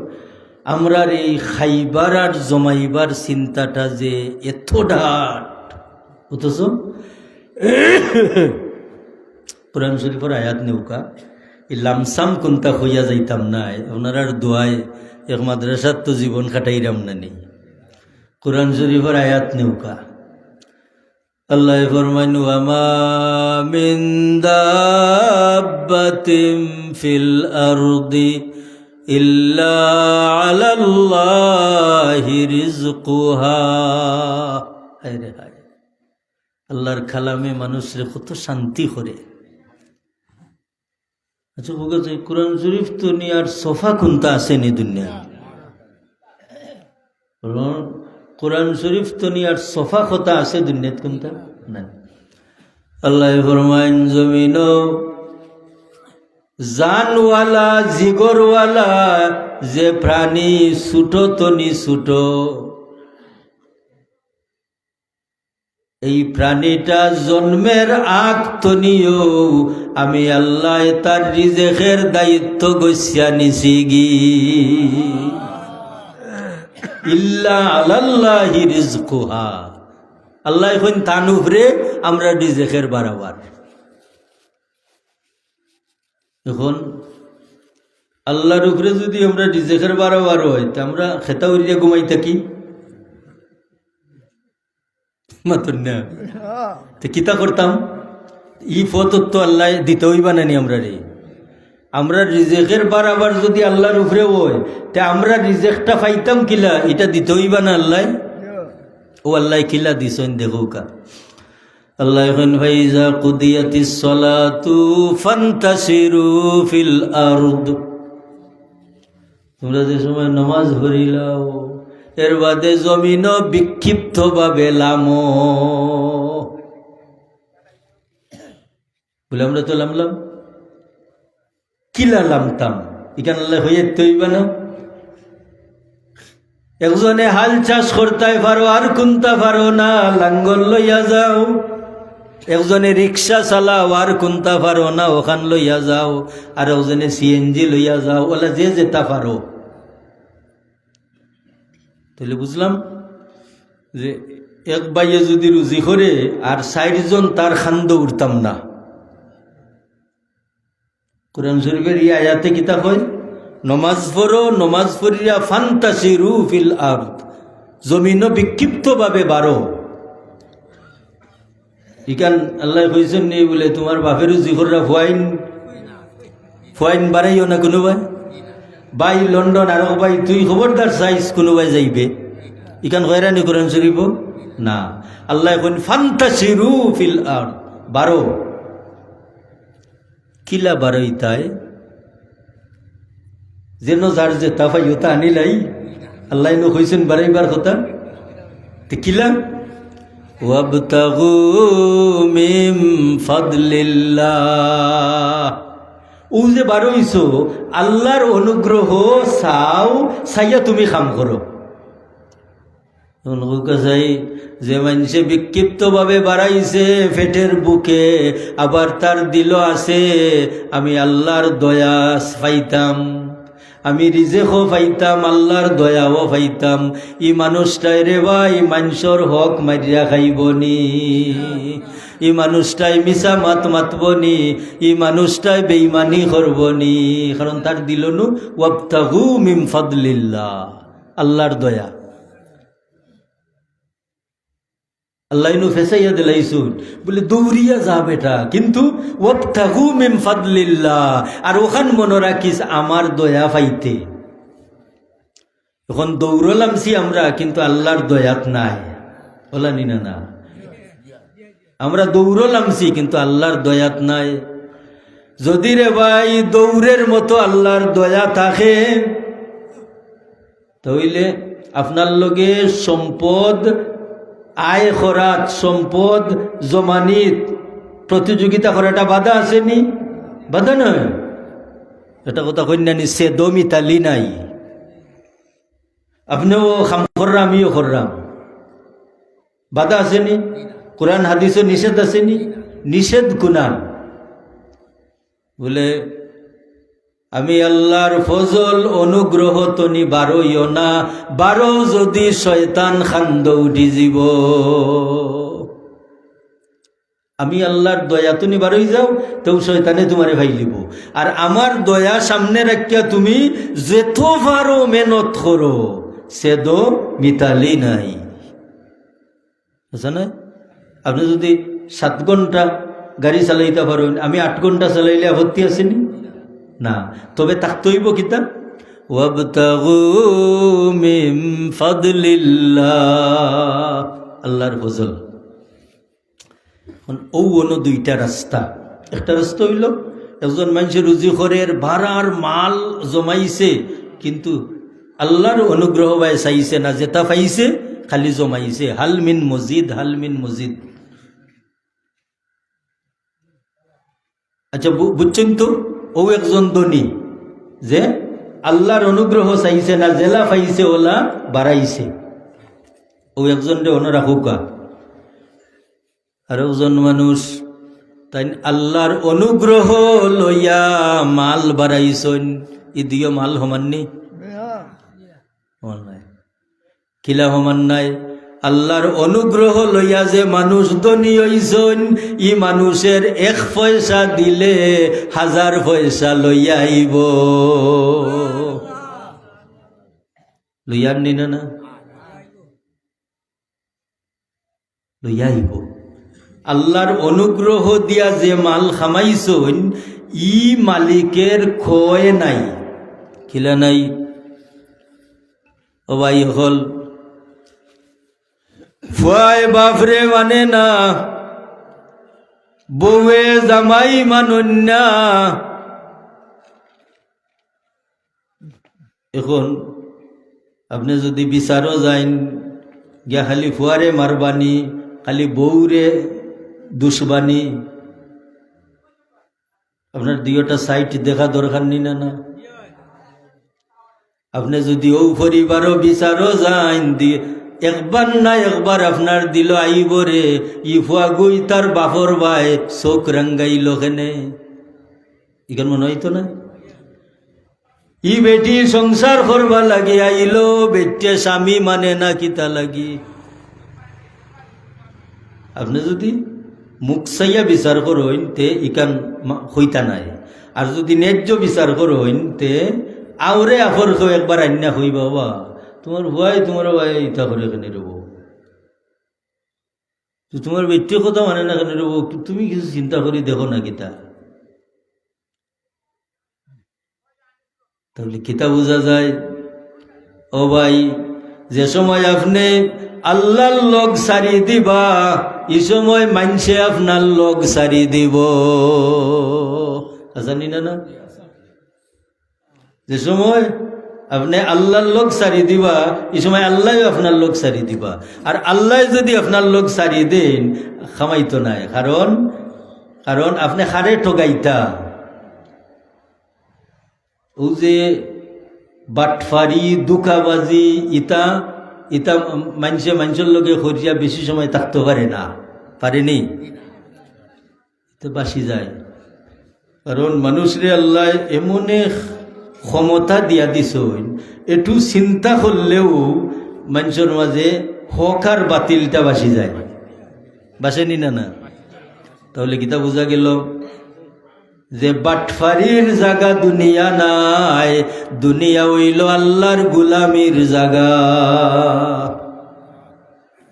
আমরা এই খাইবার আর জমাইবার চিন্তাটা যে এত ডাট, অথচ কোরআন শরীফের আয়াত নেউকা এই লামসাম কোনটা হইয়া যাইতাম নাই। আপনার দোয়ায় এক মাদ্রাসার তো জীবন কাটাইরাম না নেই। কোরআন শরীফের আয়াত নেউকা আল্লাহ ফরমান ওয়ামা মিন দাব্বাতিন ফিল আরদি ইল্লা আলাল্লাহি রিজকুহা। হায়রে হায়, আল্লাহর কালামে মানুষের কত শান্তি করে। আচ্ছা বুঝে কোরআন শরীফ তো নি আর সোফা কোনটা আসেনি দুনিয়া। কোরআন শরীফ তো নি আর সোফা কথা আছে দুনিয়াত কোনটা না। আল্লাহ ফরমাইন জমিন জানওয়ালা জিগরওয়ালা যে প্রাণী ছুটো তনি ছুটো, এই প্রাণীটা জন্মের আগ তনিও আমি আল্লাহ তার রিজেকের দায়িত্ব গইসা নিছি গি। ইল্লা আলাল্লাহি রিজকুহা, আল্লাহ এখন তান উপরে আমরা রিজেকের বাড়াবার। এখন আল্লাহর উপরে যদি আমরা রিজেকের বাড়াবার হয় তা আমরা খেতা উড়িয়ে ঘুমাই থাকি মাত্র না, কিতা করতাম? ই পথ তো আল্লাহ দিতে হইবা নানি আমরা রে। আমরা রিজেকের বারাবার যদি আল্লাহর উপরে হয় তা আমরা রিজেকটা পাইতাম কিলা, এটা দিতে হইবা না আল্লাহ। ও আল্লাহ কিলা দিছেন দেখো কা। আল্লাহ এখন ফাইজা কুদিয়াতিস সালাতু ফান্তাসিরু ফিল আরদ, তোমরা যে সময় নামাজ পড়িলাও এর বাদে জমিন বিক্ষিপ্ত ভাবে লামো। বলে আমরা তো লামলাম কিলা লামতাম, এখানে আল্লাহ হইয়া তৈবা না। একজনে হাল চাষ করতে পারো আর কোনটা পারো না, লাঙ্গল লইয়া যাও। একজনে রিক্সা চালাও আর কোনটা পারো না, ওখান লইয়া যাও। আর একজনে সিএনজি লইয়া যাও, ওলা যে যেটা পারো। তাহলে বুঝলাম যে এক বাইয়ে যদি রুজি করে আর 4জন তার খান্দ উঠতাম না। কোরআন শরীফের এই আয়াতে কিতা কয়, নমাজ পড়ো, নমাজ পড়িয়া ফান্তাসিরু ফিল আরদ, জমিন বিক্ষিপ্ত ভাবে বাড়ো। ইকান আল্লাহ কইছেন নি বলে তোমার বাপেরও জিগররা ফুয়াইন বাড়াইও না কোনো ভাই লন্ডন আর ভাই তুই খবরদার চাইস কোনো ভাই যাইবে, ইকান হয়রানি কোরআন শরীফ না। আল্লাহ এখন ফান্তাসিরু ফিল আরদ, বারো কিলা বারোই তাই যেন যার যে তাফাই ওটা আনিলাই। আল্লাহ নো কইছেন বারাইবার কথা তে কিলা ওয়াবতাগু মিন ফাদলিল্লাহ, ও যে বারোইছো আল্লাহর অনুগ্রহ চাও, চাইয়া তুমি কাম করো। চাই যে মানুষে বিক্ষিপ্ত ভাবে বাড়াইছে পেটের বুকে, আবার তার দিল আছে আমি আল্লাহর দয়া পাইতাম, আমি রিজেকও পাইতাম, আল্লাহর দয়াও পাইতাম। ই মানুষটাই রে ভাই মানুষের হক মারিয়া খাইবনি, ই মানুষটাই মিছা মাত মাতবনি, ই মানুষটাই বেঈমানি করবনি, কারণ তার দিল নু ওয়াবতাগু মিন ফাদলিল্লাহ, আল্লাহর দয়া। আল্লাহ নু ফেসাইয়া দিলাইছুন বলে দৌড়িয়া যা বেটা, কিন্তু ওয়াবতাগু মিন ফাদলিল্লাহ, আর ওখান মনে রাখিস আমার দয়া পাইতে। এখন দৌড়লামছি আমরা কিন্তু আল্লাহর দয়াত নাই, বলা নি না? আমরা দৌড়লামছি কিন্তু আল্লাহর দয়াত নাই। যদি রে ভাই দৌড়ের মতো আল্লাহর দয়া থাকে তাহলে আপনার লগে সম্পদ আয় খরাত, সম্পদ জমানিত প্রতিযোগিতা করাটা বাধা আসেনি? বাধা নয়, এটা কথা কন্যানি সে দমিতালি নাই। আপনিও খাম কররাম, আমিও কররাম, বাধা আসেনি? কোরআন হাদিসে নিষেধ আসেনি? নিষেধ গুনাহ বলে আমি আল্লাহর ফজল অনুগ্রহ তনি বারোইও না, বারো যদি শয়তান খান্দ উঠি যাব। আমি আল্লাহর দয়া তুমি বারোই যাও তো শয়তানে তোমারে ভাই লিব, আর আমার দয়া সামনে রাখিয়া তুমি যেত পারো মেহনত করো, সে দো মিতালি নাই, বুঝা না? আপনি যদি 7 ঘন্টা গাড়ি চালাইতে পারেন, আমি 8 ঘন্টা চালাইলে আপত্তি আসেনি না। তবে তাকতইব কিতা ওয়াবতাগু মিন ফাদলিল্লাহ, আল্লাহর ফজল। অন্য 2টা রাস্তা। একটা রাস্তা হইল একজন মানুষের রুজি খরের বাড়ার মাল জমাইছে, কিন্তু আল্লাহর অনুগ্রহ ভাই চাইছে না, যেটা পাইছে খালি জমাইছে। হাল মিন মজিদ, হাল মিন মজিদ। আচ্ছা বুঝছেন তো, ও একজন ধনী যে আল্লাহর অনুগ্রহ চাইছে না, জেলা পাইছে ওলা বাড়াইছে। ও একজন রে অন্য রাখুকা। আর একজন মানুষ তাই আল্লাহর অনুগ্রহ লইয়া মাল বাড়াইছেন, ইদিও মাল সমাননি নাই, কিলা সমান নাই। আল্লাহর অনুগ্রহ লইয়া যে মানুষ ধনী হইছেন, ই মানুষের 1 পয়সা দিলে 1000 পয়সা লইয়া আইব। লইয়ার নি না, লইয়া আইব। আল্লাহর অনুগ্রহ দিয়া যে মাল খামাইছেন, ই মালিকের ক্ষয় নাই, কিলা নাই। ও ভাই হল ফুয়ায় বাপরে মানে না, বউয়ে জামাই মানুন না। এখন আপনি যদি বিচারও যাইন গিয়া খালি ফুয়ারে মারবানি, খালি বউরে দুশ্বানি, আপনার 2টা সাইট দেখা দরকার নি না না। আপনি যদি ও পরিবারও বিচারও যাইন, একবার না একবার আপনার দিল আইব রে, ই ফুয়াগুই তার বাপর ভাই চোখ রাঙ্গাইল কেনে, ইখান মনে হইতো না। ই বেটি সংসার করবা লাগে আইল, বেটে স্বামী মানে না কিতা লাগি। আপনি যদি মুখ চাইয়া বিচার করইন তে ইকান হইতা নাই, আর যদি ন্যায্য বিচার করইন তে আউরে আফর কেউ একবার আন্যা হই, বাবা তোমার ভাই ইতা করে কেনে রব, তোমার বেটি কথা মানে না কেন রব, তুমি কিছু চিন্তা করি দেখো না কিতা। তাহলে কিতা বোঝা যায়, ও ভাই যে সময় আপনি আল্লাহর লগ সারি দিবা, এই সময় মানছে আপনার লগ সারি দিব। জানি না না, যে সময় আপনি আল্লাহর লোক সারি দিবা, এই সময় আল্লাহ আপনার লোক সারি দিবা। আর আল্লাহ যদি আপনার লোক সারি দেন, খামাইতো নাই, কারণ আপনি হারে ঠগাইতা। ও যে বাটফারি দুকাবাজি ইতা মানুষের লোকে খরিয়া বেশি সময় থাকতে পারে না, পারেনি, তো বাসি যায়। কারণ মানুষরে আল্লাহ এমনে ক্ষমতা দিয়া দিছ, একটু চিন্তা করলেও মানুষের মাঝে হক আর বাতিলটা বাসি যায়, বাসেনি না না। তাহলে কিতা বোঝা গেল যে বাটফারির জায়গা দুনিয়া নাই, দুনিয়া হইল আল্লাহর গুলামির জায়গা।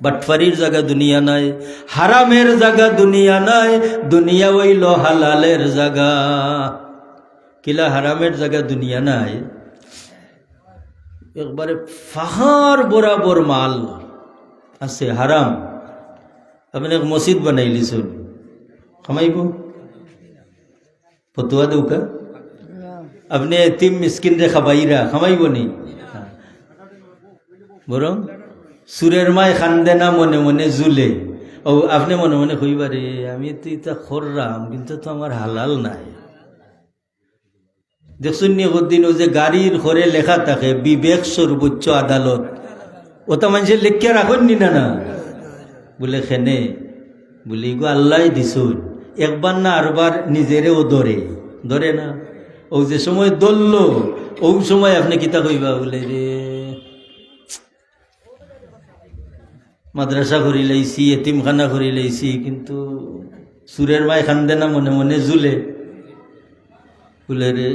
বাটফারির জায়গা দুনিয়া নাই, হারামের জায়গা দুনিয়া নাই, দুনিয়া হইল হালালের জায়গা। কিলা হারামের জায়গা দুনিয়া নাই, একবারে ফাহার বরাবর মাল আছে হারাম। আপনি এক মসজিদ বানাইলিছুন, খামাইব ফতুয়া দৌকা, আপনি এতিম মিসকিন রে খাবাইরা, খামাইব নি? বরং সুরের মায় খান্দে না, মনে মনে জুলে। ও আপনি মনে মনে কইবারে আমি তো ইতা খররাম, কিন্তু তো আমার হালাল নাই। দেখছুন নি কদিন ও যে গাড়ির ঘরে লেখা থাকে বিবেক সর্বোচ্চ আদালত, ওটা মানুষের লেখিয়া রাখুন নি না না, বলে খেনে বলি গো আল্লাহ দিছুন, একবার না আরবার নিজেরেও ধরে না। ও যে সময় দলল, ও সময় আপনি কিতা কইবা, বলে রে মাদ্রাসা করি লাইছি, এতিমখানা করি লাইছি, কিন্তু সুরের মায় খান্দে না, মনে মনে জুলে। বলে রে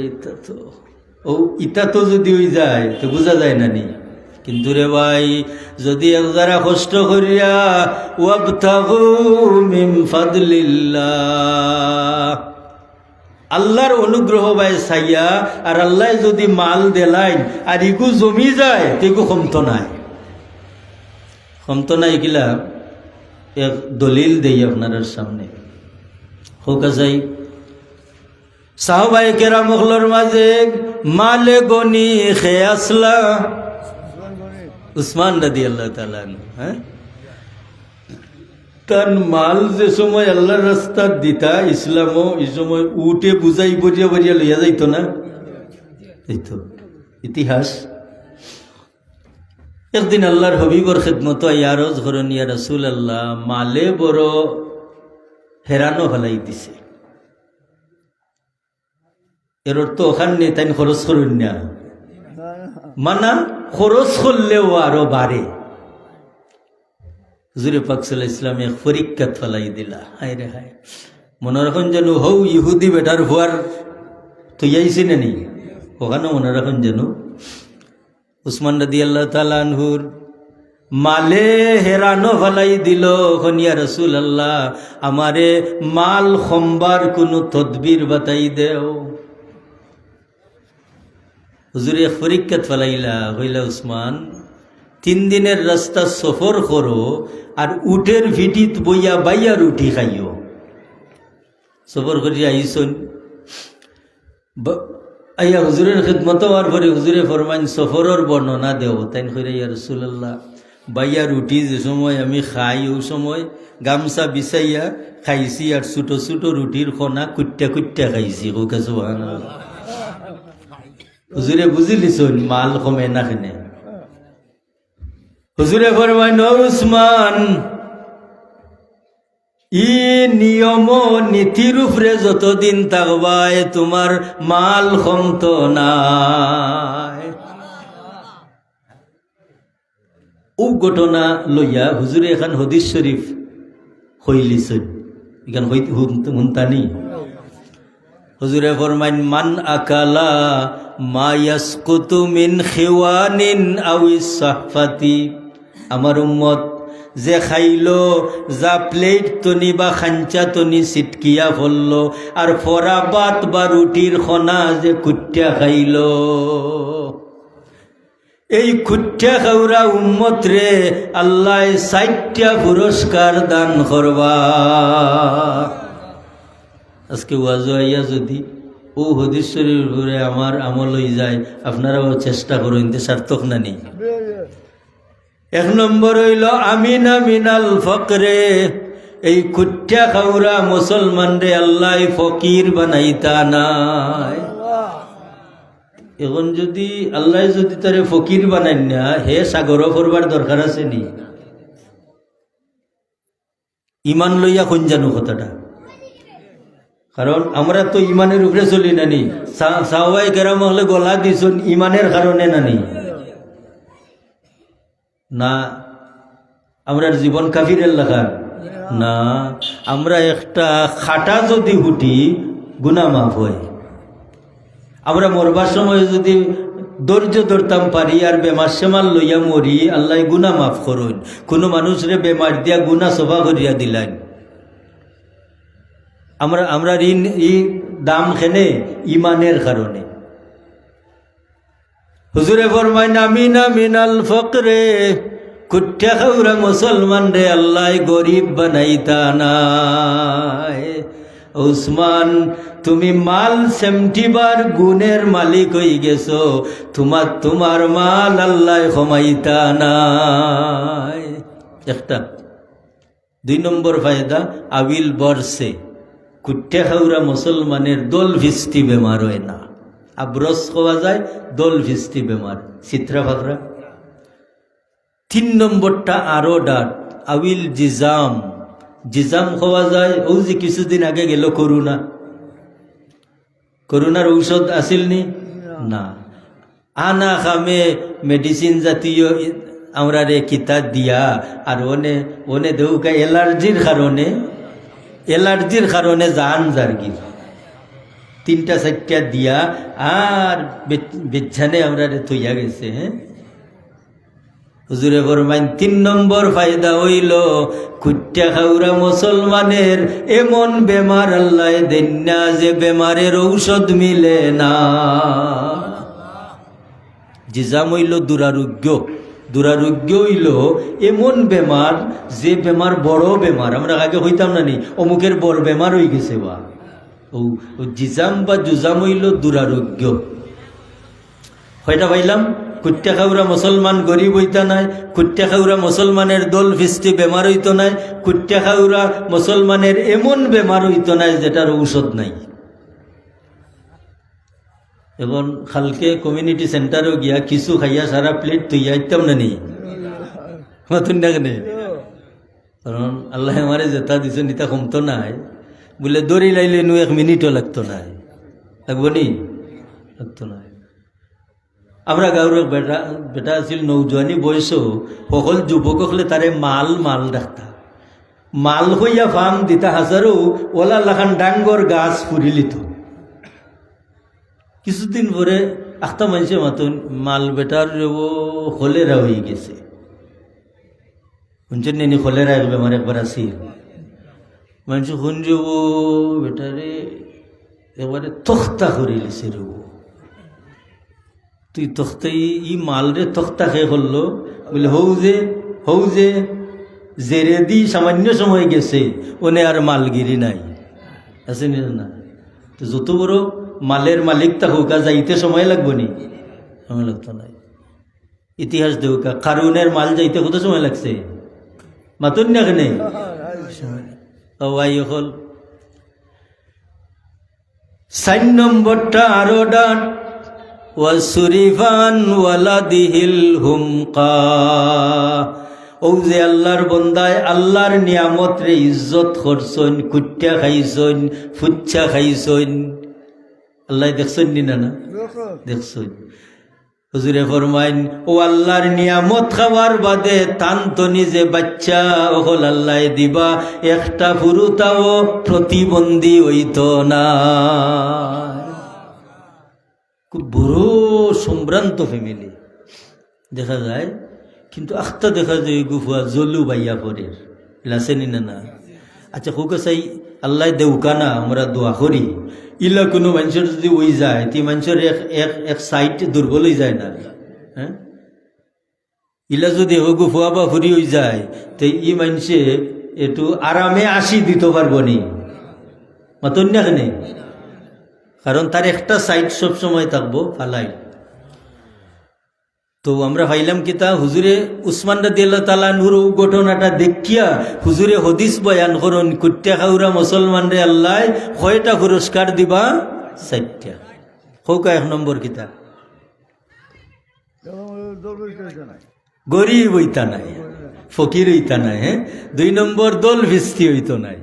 ইতা তো যদি ওই যায় তো বোঝা যায় না নি, কিন্তু রে ভাই যদি একদারা কষ্ট করিয়া ওয়াবতাগু মিন ফাদলিল্লাহ আল্লাহর অনুগ্রহ ভাই চাইয়া আর আল্লাহ যদি মাল দেলাইন আর ইগু জমি যায় তেগু ক্ষমতা নাই কিলা এক দলিল দেই আপনার সামনে হোক যাই সাহাবায়ে কেরামগুলোর মাঝে মালে গনি খেয়ে আসলা উসমান রাদিয়াল্লাহু তাআলা আনহু হ্যাঁ তার মাল যে সময় আল্লাহর রাস্তা দিতা ইসলামও এই সময় উঠে বুঝাই বজিয়া বজিয়া লইয়া যাইতো না এই তো ইতিহাস একদিন আল্লাহর হবিবর খেদমত ইয়ারজ করেন ইয়া রাসূলুল্লাহ মালে বড় হেরানো ফেলাই দিছে এর অর্থ ওখানে তাই খরচ করুন না মানা খরচ করলেও আরো বাড়ে হুজুরে পাক সাল্লাল্লাহু আলাইহি ওয়াসাল্লাম এক পরীক্ষাত ফেলাই দিলা হায় রে হায় মনে রাখুন যেন হৌ ইহুদি বেটার হুয়ার তুইয়াইছি না নি ওখানে মনে রাখুন যেন উসমান রাদিয়াল্লাহু তাআলা আনহুর মালে হেরানো ফেলাই দিল ইয়া রাসূলুল্লাহ আমারে মাল খম্বার কোনো তদবির বাতাই দেও হুজুরে এক পরীক্ষাত ফেলাইলা হইলা উসমান 3 দিনের রাস্তা সফর করো আর উটের ভিটিত বইয়া বাইয়া রুটি খাইও সফর করিয়া আইসন আইয়া হুজুরের খিদমত হওয়ার পরে হুজুরে ফরমাইন সফরের বর্ণনা দেও তাই কইরা ইয়া রাসূলুল্লাহ বাইয়া রুটি যে সময় আমি খাই ও সময় গামছা বিছাইয়া খাইছি আর ছোট ছোট রুটির খনা কুট্টা কুট্টা খাইছি ওকে সুবহানাল্লাহ হুজুরে বুঝিলিছন মাল কমে না কেনে হুজুরে ফরমাইন উসমান ই নিয়ম নীতির উপরে যতদিন থাকবায় তোমার মাল কমত নাই ও ঘটনা লইয়া হুজুরে এখন হাদিস শরীফ হইলিছন এখান হুনতানি হুজুরে ফরমাইন মান আকালা মা ইয়াসকুতু মিন খিওয়ানিন আও সাহফাতি আমার উম্মত যে খাইলো যা প্লেট তনি বা খাঞ্চা তনি সিটকিয়া ফলল আর ফরাবাত বা রুটির খনা যে কুট্টা খাইল এই কুট্টা খাওরা উম্মত রে আল্লাহ 60টা পুরস্কার দান করবা আজকে ওয়াজ আইয়া যদি ও হাদিস শরীফের উপরে আমার আমল হয়ে যায় আপনারাও চেষ্টা করুন সার্থক না নেই 1 নম্বর হইল আমিনা মিনাল ফকরে এই কুট্টা খাওরা মুসলমান রে আল্লাহ ফকির বানাইতা নাই এখন যদি আল্লাহ যদি তারে ফকির বানাই না হে সাগরও করবার দরকার আছে নি ইমান লইয়া কোন জানো কথাটা কারণ আমরা তো ইমানের উপরে চলি নানি সাহাবায়ে কেরাম হলে গলা দিছুন ইমানের কারণে নানি না আমরা জীবন কাফিরের লাগার না আমরা একটা খাটা যদি হুটি গুনাহ মাফ হয় আমরা মরবার সময় যদি ধৈর্য ধরতাম পারি আর বেমার সেমার লইয়া মরি আল্লাহ গুনাহ মাফ করুন কোনো মানুষরে বেমার দিয়া গুনাহ সফা করিয়া দিলেন আমরা ঋণ ই দাম খেনে ইমানের কারণে হুজুরে ফরমাইন আমিনা মিনাল ফকরে কুট্টা খাওরা মুসলমান রে আল্লাহ গরিব বানাইতা নাই উসমান তুমি মাল সেমটিবার গুণের মালিক হয়ে গেছো তোমার মাল আল্লাহ ক্ষমাইতা নাই একটা 2 নম্বর ফায়দা আবিল বর্ষে কুট্টা খাওরা মুসলমানের দোল ভিস্তি বেমার হয় না আব্রস খাওয়া যায় দোল ভিস্তি বেমার চিত্রা ফাকরা 3 নম্বরটা আরো ডাট আবিল জিজাম খাওয়া যায় ও যে কিছুদিন আগে গেল করোনার ঔষধ আসিল নি না আনা খামে মেডিসিন জাতীয় আমরা রে কিতা দিয়া আর ওনে দেউকা এলার্জির কারণে জান জারগির 3টা 4টা দিয়া আর বেচ্ছানে আমরা রে থইয়া গেছে হ্যাঁ হুজুরে ফরমাইন 3 নম্বর ফায়দা হইল কুট্টা খাউরা মুসলমানের এমন বেমার আল্লাহ দেন না যে বেমারের ঔষধ মিলে না। জিজাম হইল দুরারোগ্য, দুরারোগ্য হইল এমন বেমার যে বেমার বড় বেমার, আমরা আগে হইতাম না নি অমুকের বড় বেমার হয়ে গেছে বা ও জিজাম বা জুজাম হইল দুরারোগ্য। কয়টা পাইলাম? কুট্টা খাউরা মুসলমান গরিব হইতা নাই, কুট্টা খাউরা মুসলমানের দল ফিস্তি বেমার হইতো নাই, কুট্টা খাউরা মুসলমানের এমন বেমার হইতো নাই যেটার ঔষধ নাই। এখন খালকে কমিউনিটি সেন্টারও গিয়া কিছু খাইয়া সারা প্লেট তুইয়া আইতাম না নি মাতুন না কেন? কারণ আল্লাহ আমারে যেটা দিছে নিতা কমতো নাই, বলে দড়ি লাইলে নু 1 মিনিটও লাগতো নাই, লাগবো নি? লাগতো নাই। আমরা গাঁৱৰ বেটা বেটা আছিল নৌজোৱানী বয়সও সকল যুৱক হলে তারে মাল মাল রাখতা, মাল হইয়া ফার্ম দিতা হাজারও ওলা লাখান ডাঙ্গর গাছ ফুরিলিত। কিছুদিন পরে আখতা মানুষের মতন মাল বেটার হলেরা হয়ে গেছে। শুনছেন নি হলেরা বেমার একবার আসি মানুষ শুন যাব বেটারে এবারে তখ্তা করে লিছে রে, তুই তখ্তাই ই মাল রে তখ্তা খেয়ে করলো বলে হৌ যে জেরে দি সামান্য সময় গেছে ওনে আর মালগিরি নাই আছে না। তো যত বড় মালের মালিক তা হোকা যাইতে সময় লাগবো নি? সময় লাগতো নাই। ইতিহাস দেউকা কারুনের মাল যাইতে কত সময় লাগছে মাতুন না কেনে? ওয়াই হল 4 নম্বরটা আরো ডান ওয়াসুরিফান ওয়ালাদিহিল হুমকা। ও যে আল্লাহর বন্দায় আল্লাহর নিয়ামত রে ইজ্জত করছন, কুট্টা খাইছন, ফুচ্ছা খাইছন, আল্লাহ দেখছন নি না? দেখছন। হুজুরে ফরমাইন ও আল্লাহর নিয়ামত খাওয়ার বাদে তান্ত নিজে বাচ্চা ওহল আল্লাহ দিবা, একটা ফুরুতাও প্রতিবন্ধী হইত না। খুব বড় সম্ভ্রান্ত ফ্যামিলি দেখা যায়, কিন্তু আখতা দেখা যায় গুফা জলু বাইয়া পরে লাসেনি না। আচ্ছা হোক চাই আল্লাহ দেউকা না আমরা দোয়া করি, ইলা কোনো মানুষের যদি ওই যায় তি মানুষের এক সাইড দুর্বল হয়ে যায় না? হ্যাঁ, ইলা যদি গুফা বা ফুরি হয়ে যায় তো ই মানুষে একটু আরামে আসি দিতে পারবো নি মাতন না কেনে? কারণ তার একটা সাইড সব সময় থাকবো ফালাই। তো আমরা ভাইলাম কিতা হুজুরে উসমান রাদিয়াল্লাহু তাআলা নূর ঘটনাটা দেখিয়া হুজুরে হদিস বয়ান করুন কুট্টা খাউরা মুসলমান রে আল্লাহ কয়টা পুরস্কার দিবা? 4টা। হোক 1 নম্বর কিতা গরিব হইতা নাই, ফকির হইতা নাই। হ্যাঁ, 2 নম্বর দল ভিস্তি হইতো নাই।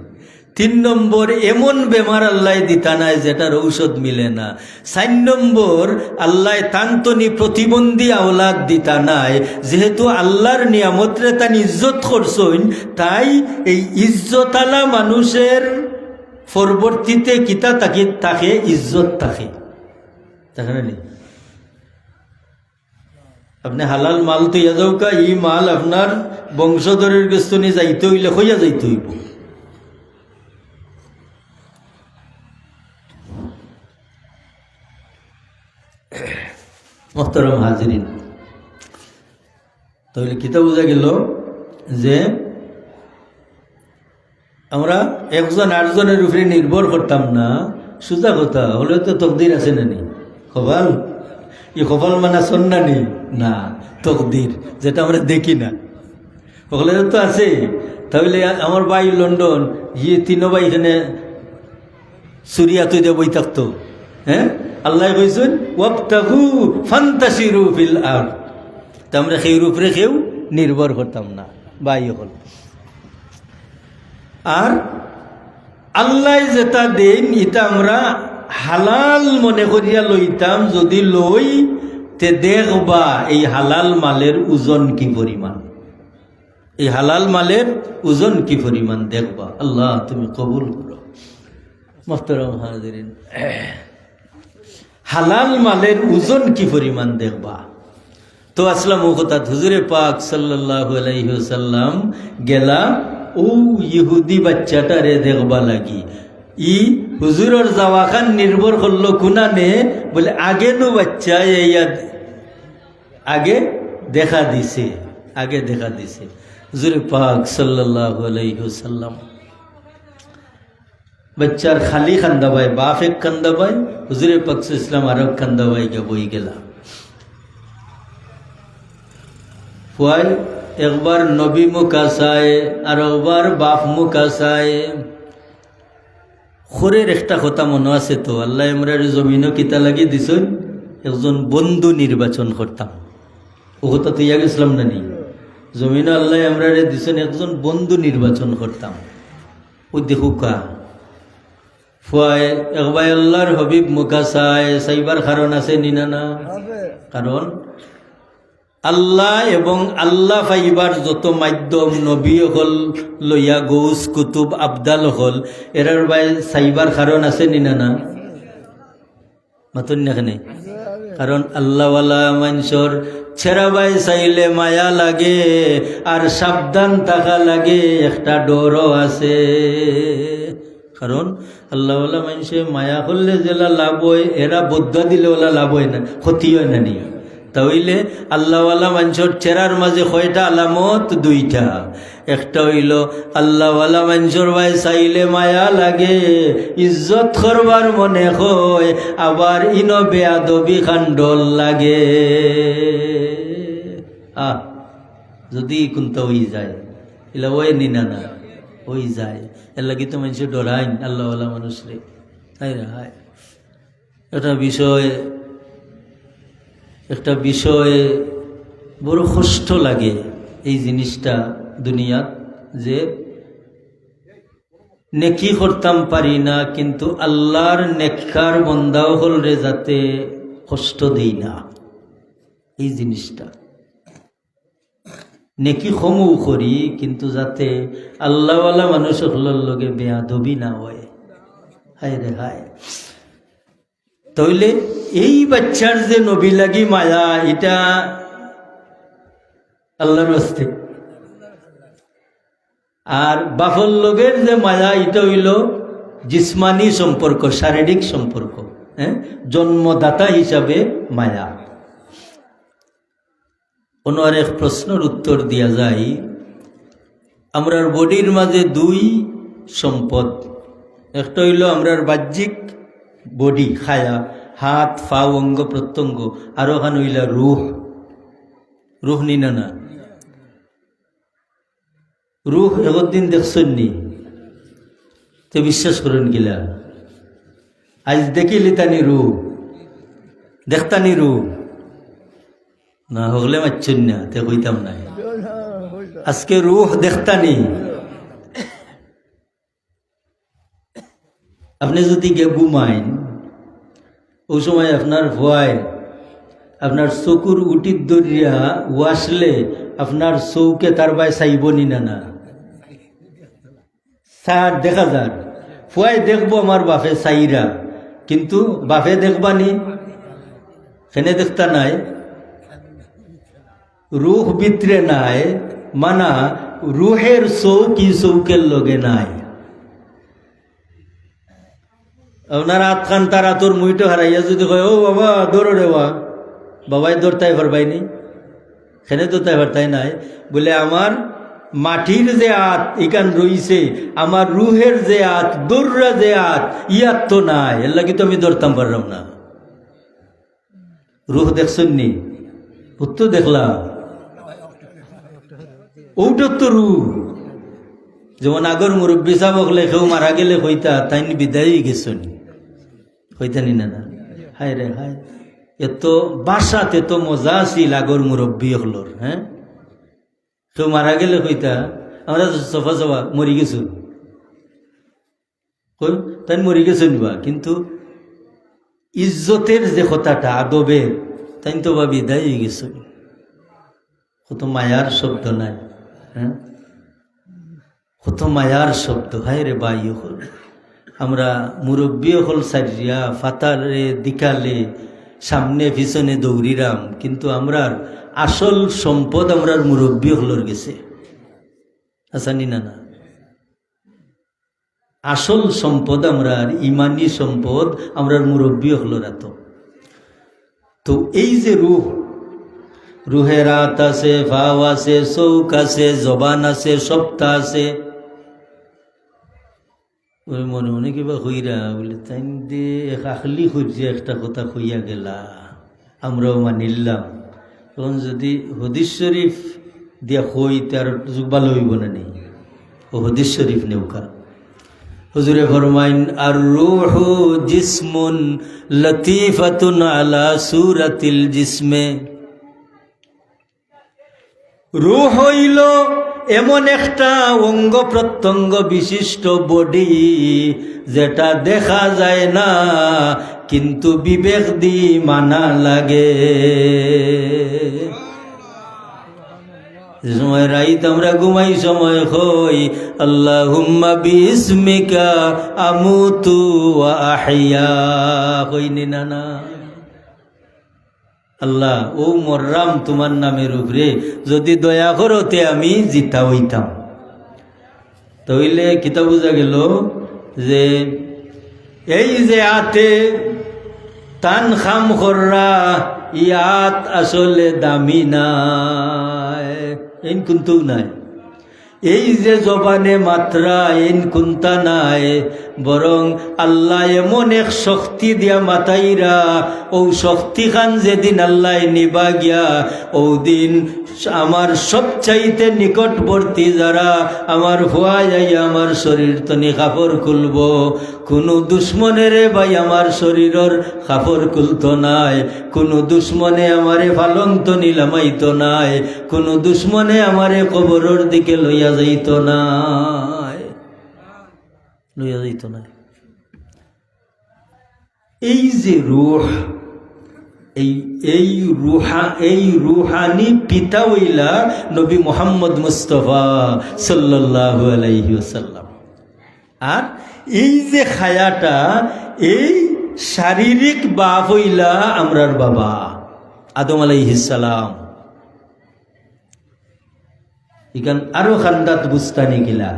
3 নম্বর এমন বেমার আল্লাহ দিতা নাই যেটার ঔষধ মিলে না। 4 নম্বর আল্লাহ তান্তনি প্রতিবন্ধী আওলাদ দিতা নাই, যেহেতু আল্লাহর নিয়ামতরে তান ইজ্জত করছইন, তাই এই ইজ্জতালা মানুষের পরবর্তীতে কিতা তাকে ইজ্জত থাকে। আপনি হালাল মাল তো ইয়া যাও কা, ই মাল আপনার বংশধরের কাছে নিয়ে যাইতে হইলে হইয়া যাইতে হইব। মোহতারাম হাজিরিন, তাহলে কিতা বোঝা গেল যে আমরা 1 জন 8 জনের উপরে নির্ভর করতাম না। সোজা কথা হলে তো তকদির আছে না নি? কপাল, এই কপাল মানে সন্না নি না, তকদির যেটা আমরা দেখি না ওগুলো তো আছে। তাহলে আমার ভাই লন্ডন, ইয়ে 3 ভাই এখানে সুরিয়া তুই দিয়ে বই থাকতো। হ্যাঁ, আল্লাহ কইছেন ওয়াবতাগু ফান্তাশিরু ফিল আরদ। তা আমরা সেই উপরে কেউ নির্ভর করতাম না ভাই হল। আর আল্লাহ যেটা দেন এটা আমরা হালাল মনে করিয়া লইতাম। যদি লই তে দেখবা এই হালাল মালের ওজন কি পরিমাণ, এই হালাল মালের ওজন কি পরিমাণ দেখবা। আল্লাহ তুমি কবুল করো। মোহতারাম হাজিরিন, হালাল মালের ওজন কি পরিমাণ দেখবা। তো আসলাম ও কথা হুজুরে পাক সাল্লাল্লাহু আলাইহি ওয়াসাল্লাম গেলা ও ইহুদি বাচ্চাটারে দেখবা লাগি। ই হুজুরের যাওয়াখান নির্ভর করলো কুনানে বলে আগে নো বাচ্চা আগে দেখা দিছে, আগে দেখা দিছে। হুজুরে পাক সাল্লাল্লাহু আলাইহি ওয়াসাল্লাম বাচ্চার খালি খান্দা ভাই, বাপ এক কান্দা ভাই, হুজুরে পাক ইসলাম আর এক কান্দা ভাই কে বই গেলা। ফুয়াই একবার নবী মুখা চায় আর একবার বাপ মুখা চায়। খরের একটা কথা মনে আছে তো, আল্লাহ আমরার জমিনও কিতা লাগি দিছেন, একজন বন্ধু নির্বাচন করতাম। ও কথা তো ইয়া গেছিলাম না নি, জমিনও আল্লাহ আমরারে দিছেন একজন বন্ধু নির্বাচন করতাম। ও দেখুকা ফুয়াই একবার আল্লাহর হবিব মুখা চায়, চাইবার কারণ আছে নিনা না? কারণ আল্লাহ এবং আল্লাহ পাইবার যত মাধ্যম নবী হল লইয়া গৌস কুতুব আবদাল হল এরার বাই চাইবার কারণ আছে নিনা না? মাতুন নাখানে? কারণ আল্লাহওয়ালা মানুষের ছেড়া বাই চাইলে মায়া লাগে আর সাবধান থাকা লাগে, একটা ডরও আছে। কারণ আল্লাহওয়ালা মানুষে মায়া করলে যেলা লাভ হয়, এরা বদ্ধা দিলে ওলা লাভ হয় না, ক্ষতি হয় না নি। তাহলে আল্লাহওয়ালা মানুষের চেহারার মাঝে কয়টা আলামত? দুইটা। একটা হইল আল্লাহওয়ালা মানুষের ভাই চাইলে মায়া লাগে, ইজ্জত করবার মনে হয়, আবার ইনো বেয়াদবি খান্ডল লাগে। যদি কোনটা হই যায় এলা ওই নিনা না হই যায়, এর লাগি তো মানুষ ডরাইন আল্লাহওয়ালা মানুষ রে। হায় রে হায়, একটা বিষয়ে বড় কষ্ট লাগে এই জিনিসটা দুনিয়াত, যে নেকি করতাম পারি না কিন্তু আল্লাহর নেককার বন্দাও হল রে যাতে কষ্ট দেই না। এই জিনিসটা নেকি কমও করি কিন্তু যাতে আল্লাহওয়ালা মানুষ হলার লগে বেয়াদবি না হয়। হায় রে হায়। তাইলে এই বাচ্চার যে নবী লাগি মায়া, এটা আল্লাহর হস্তে। আর বাফর লোকের যে মায়া, এটা হইল জিসমানি সম্পর্ক, শারীরিক সম্পর্ক, জন্মদাতা হিসাবে মায়া। কোনো আর এক প্রশ্নের উত্তর দিয়া যায়, আমরার বডির মাঝে দুই সম্পদ। একটা হইল আমরার বাহ্যিক বডি, খায়া, হাত পা অঙ্গ প্রত্যঙ্গ, আর ওখানে হইলা রুহ। রুহ নিনা না? রুহ একদিন দেখছেন নি? তো বিশ্বাস করেন গিলা? আজ দেখিলি তানি রুহ, দেখতানি রুহ না হগলে মারছেন না, তে কইতাম না। আজকে রুহ দেখতানি। আপনি যদি গে ঘুমাইন, ওই সময় আপনার ভয়, আপনার চকুর উটির দরিয়া ওয়াসলে আপনার চৌকে তার বাই চাইব নি না? না স্যার দেখা যার ফুয়াই দেখবো আমার বাপে চাইরা, কিন্তু বাপে দেখবানি সেনে দেখতা নাই, রুহ ভিতরে নাই, মানা রুহের চৌকি চৌকের লগে নাই। আপনার হাত খান তারা তোর মুইটো হারাইয়া যদি কয় ও বাবা দৌড়ো রে বাবাই দৌড়তাই পারবাইনি, সেনে তো তাই পারতাই নাই। বলে আমার মাটির যে হাত ইকান রইছে, আমার রুহের যে হাত, দৌড়রা যে হাত, ইয়ার তো নাই, এর লাগি তো আমি দৌড়তাম পারলাম না। রুহ দেখছেন নি? তো দেখলাম ওটার তো রুহ। যেমন আগর মুরব্বী সাহেব হলে কেউ মারা গেলে হইতা তাই বিদায় গেছেন, হইতা নি না? হায় রে হায়, এত বাসাত এত মজা ছিল আগর মুরব্বী হলোর। কেউ মারা গেলে হইতা আমরা সফা সফা মরি গেছুন, তাই মরি গেছেন বা, কিন্তু ইজ্জতের যে কথাটা আদবের, তাই তো বা বিদায় গেছেন। কত মায়ার শব্দ নাই? কত মায়ার শব্দ। হায় রে বাই হল, আমরা মুরব্বী হল সারিয়া ফাতারে দিকালে সামনে পিছনে দৌড়িরাম, কিন্তু আমরার আসল সম্পদ আমরার মুরব্বী হলর গেছে, আসানি না না? আসল সম্পদ আমরার ইমানি সম্পদ আমরার মুরব্বী হলর এত। তো এই যে রুহের রাত আছে, ভাও আছে, চৌক আছে, জবান আছে, সপ্তা আছে, ওই মনে মনে কিবা হইরা বলে তাই আখলি খুঁজছে একটা কথা হইয়া গেলা, আমরাও মানিলাম। তখন যদি হদিস শরীফ দিয়া হই তার ভালো হইব না নেই, ও হদিস শরীফ নেউকা। হুজুরে ফরমাইন, আর রূহু জিসমুন লতিফাতুন আলা সূরাতিল জিসমে। রূহ হইল এমন একটা অঙ্গ প্রত্যঙ্গ বিশিষ্ট বডি, যেটা দেখা যায় না কিন্তু বিবেক দি মানা লাগে। যে সময় রাইত আমরা ঘুমাই সময় হই আল্লাহুম্মা বিসমিকা আমুতু ওয়া আহইয়া, কইনি না না? আল্লাহ ও মররাম তোমার নামের উপরে, যদি দয়া করতে আমি জিতা হইতাম। তাহলে কিতা বুঝা গেল যে এই যে আতে তান খাম কররা, ইয়াত আসলে দামি নাই, এন কিন্তু নাই। এই যে জবানে মাত্রা, এন কুন্তা নাই, বরং আল্লাহ এমন এক শক্তি দিয়া মাতাইরা, ও শক্তি খান যেদিন আল্লাহ নিবা গিয়া, ও দিন আমার সবচাইতে নিকটবর্তী যারা আমার ভুয়া যাইয়া আমার শরীর তনি কাপড় খুলব, কোনো দুশ্মনেরে ভাই আমার শরীরের কাপড় খুলতো নাই, কোনো দুশ্মনে আমারে ফালন্ত নিলামাইত নাই, কোনো দুশ্মনে আমারে কবরের দিকে লইয়া যাইত নাই, লইয়া যাইত নাই। এই যে রূহ, এই রুহানি পিতা হইলা নবী মুহাম্মদ মুস্তাফা সাল্লাল্লাহু আলাইহি ওয়াসাল্লাম। আর এই যে খায়াটা, এই শারীরিক বাপ হইলা আমরার বাবা আদম আলাইহিস সালাম। ইকান আরো খান্দাত বুস্তানি গিলা,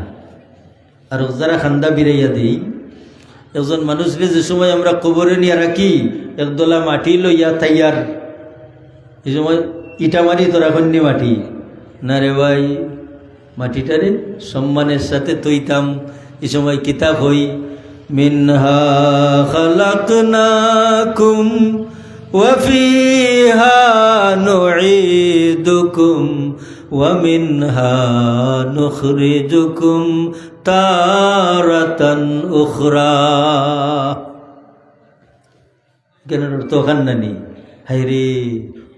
আর যারা খান্দা বিরাইয়া দিই, একজন মানুষকে যে সময় আমরা কবরে নিয়ে রাখি, একদলা মাটি লইয়া তাইয়ার, এই সময় ইটা মারি তোরা কন্যা মাটি না রে ভাই, মাটিটারে সম্মানের সাথে তৈতাম। এই সময় কিতাব হই, মিনহা খালাকনাকুম ওয়া ফিহা নুঈদুকুম ওয়া মিনহা নুখরিজুকুম তারাতান উখরা। কেন তো খান্নানি হাইরে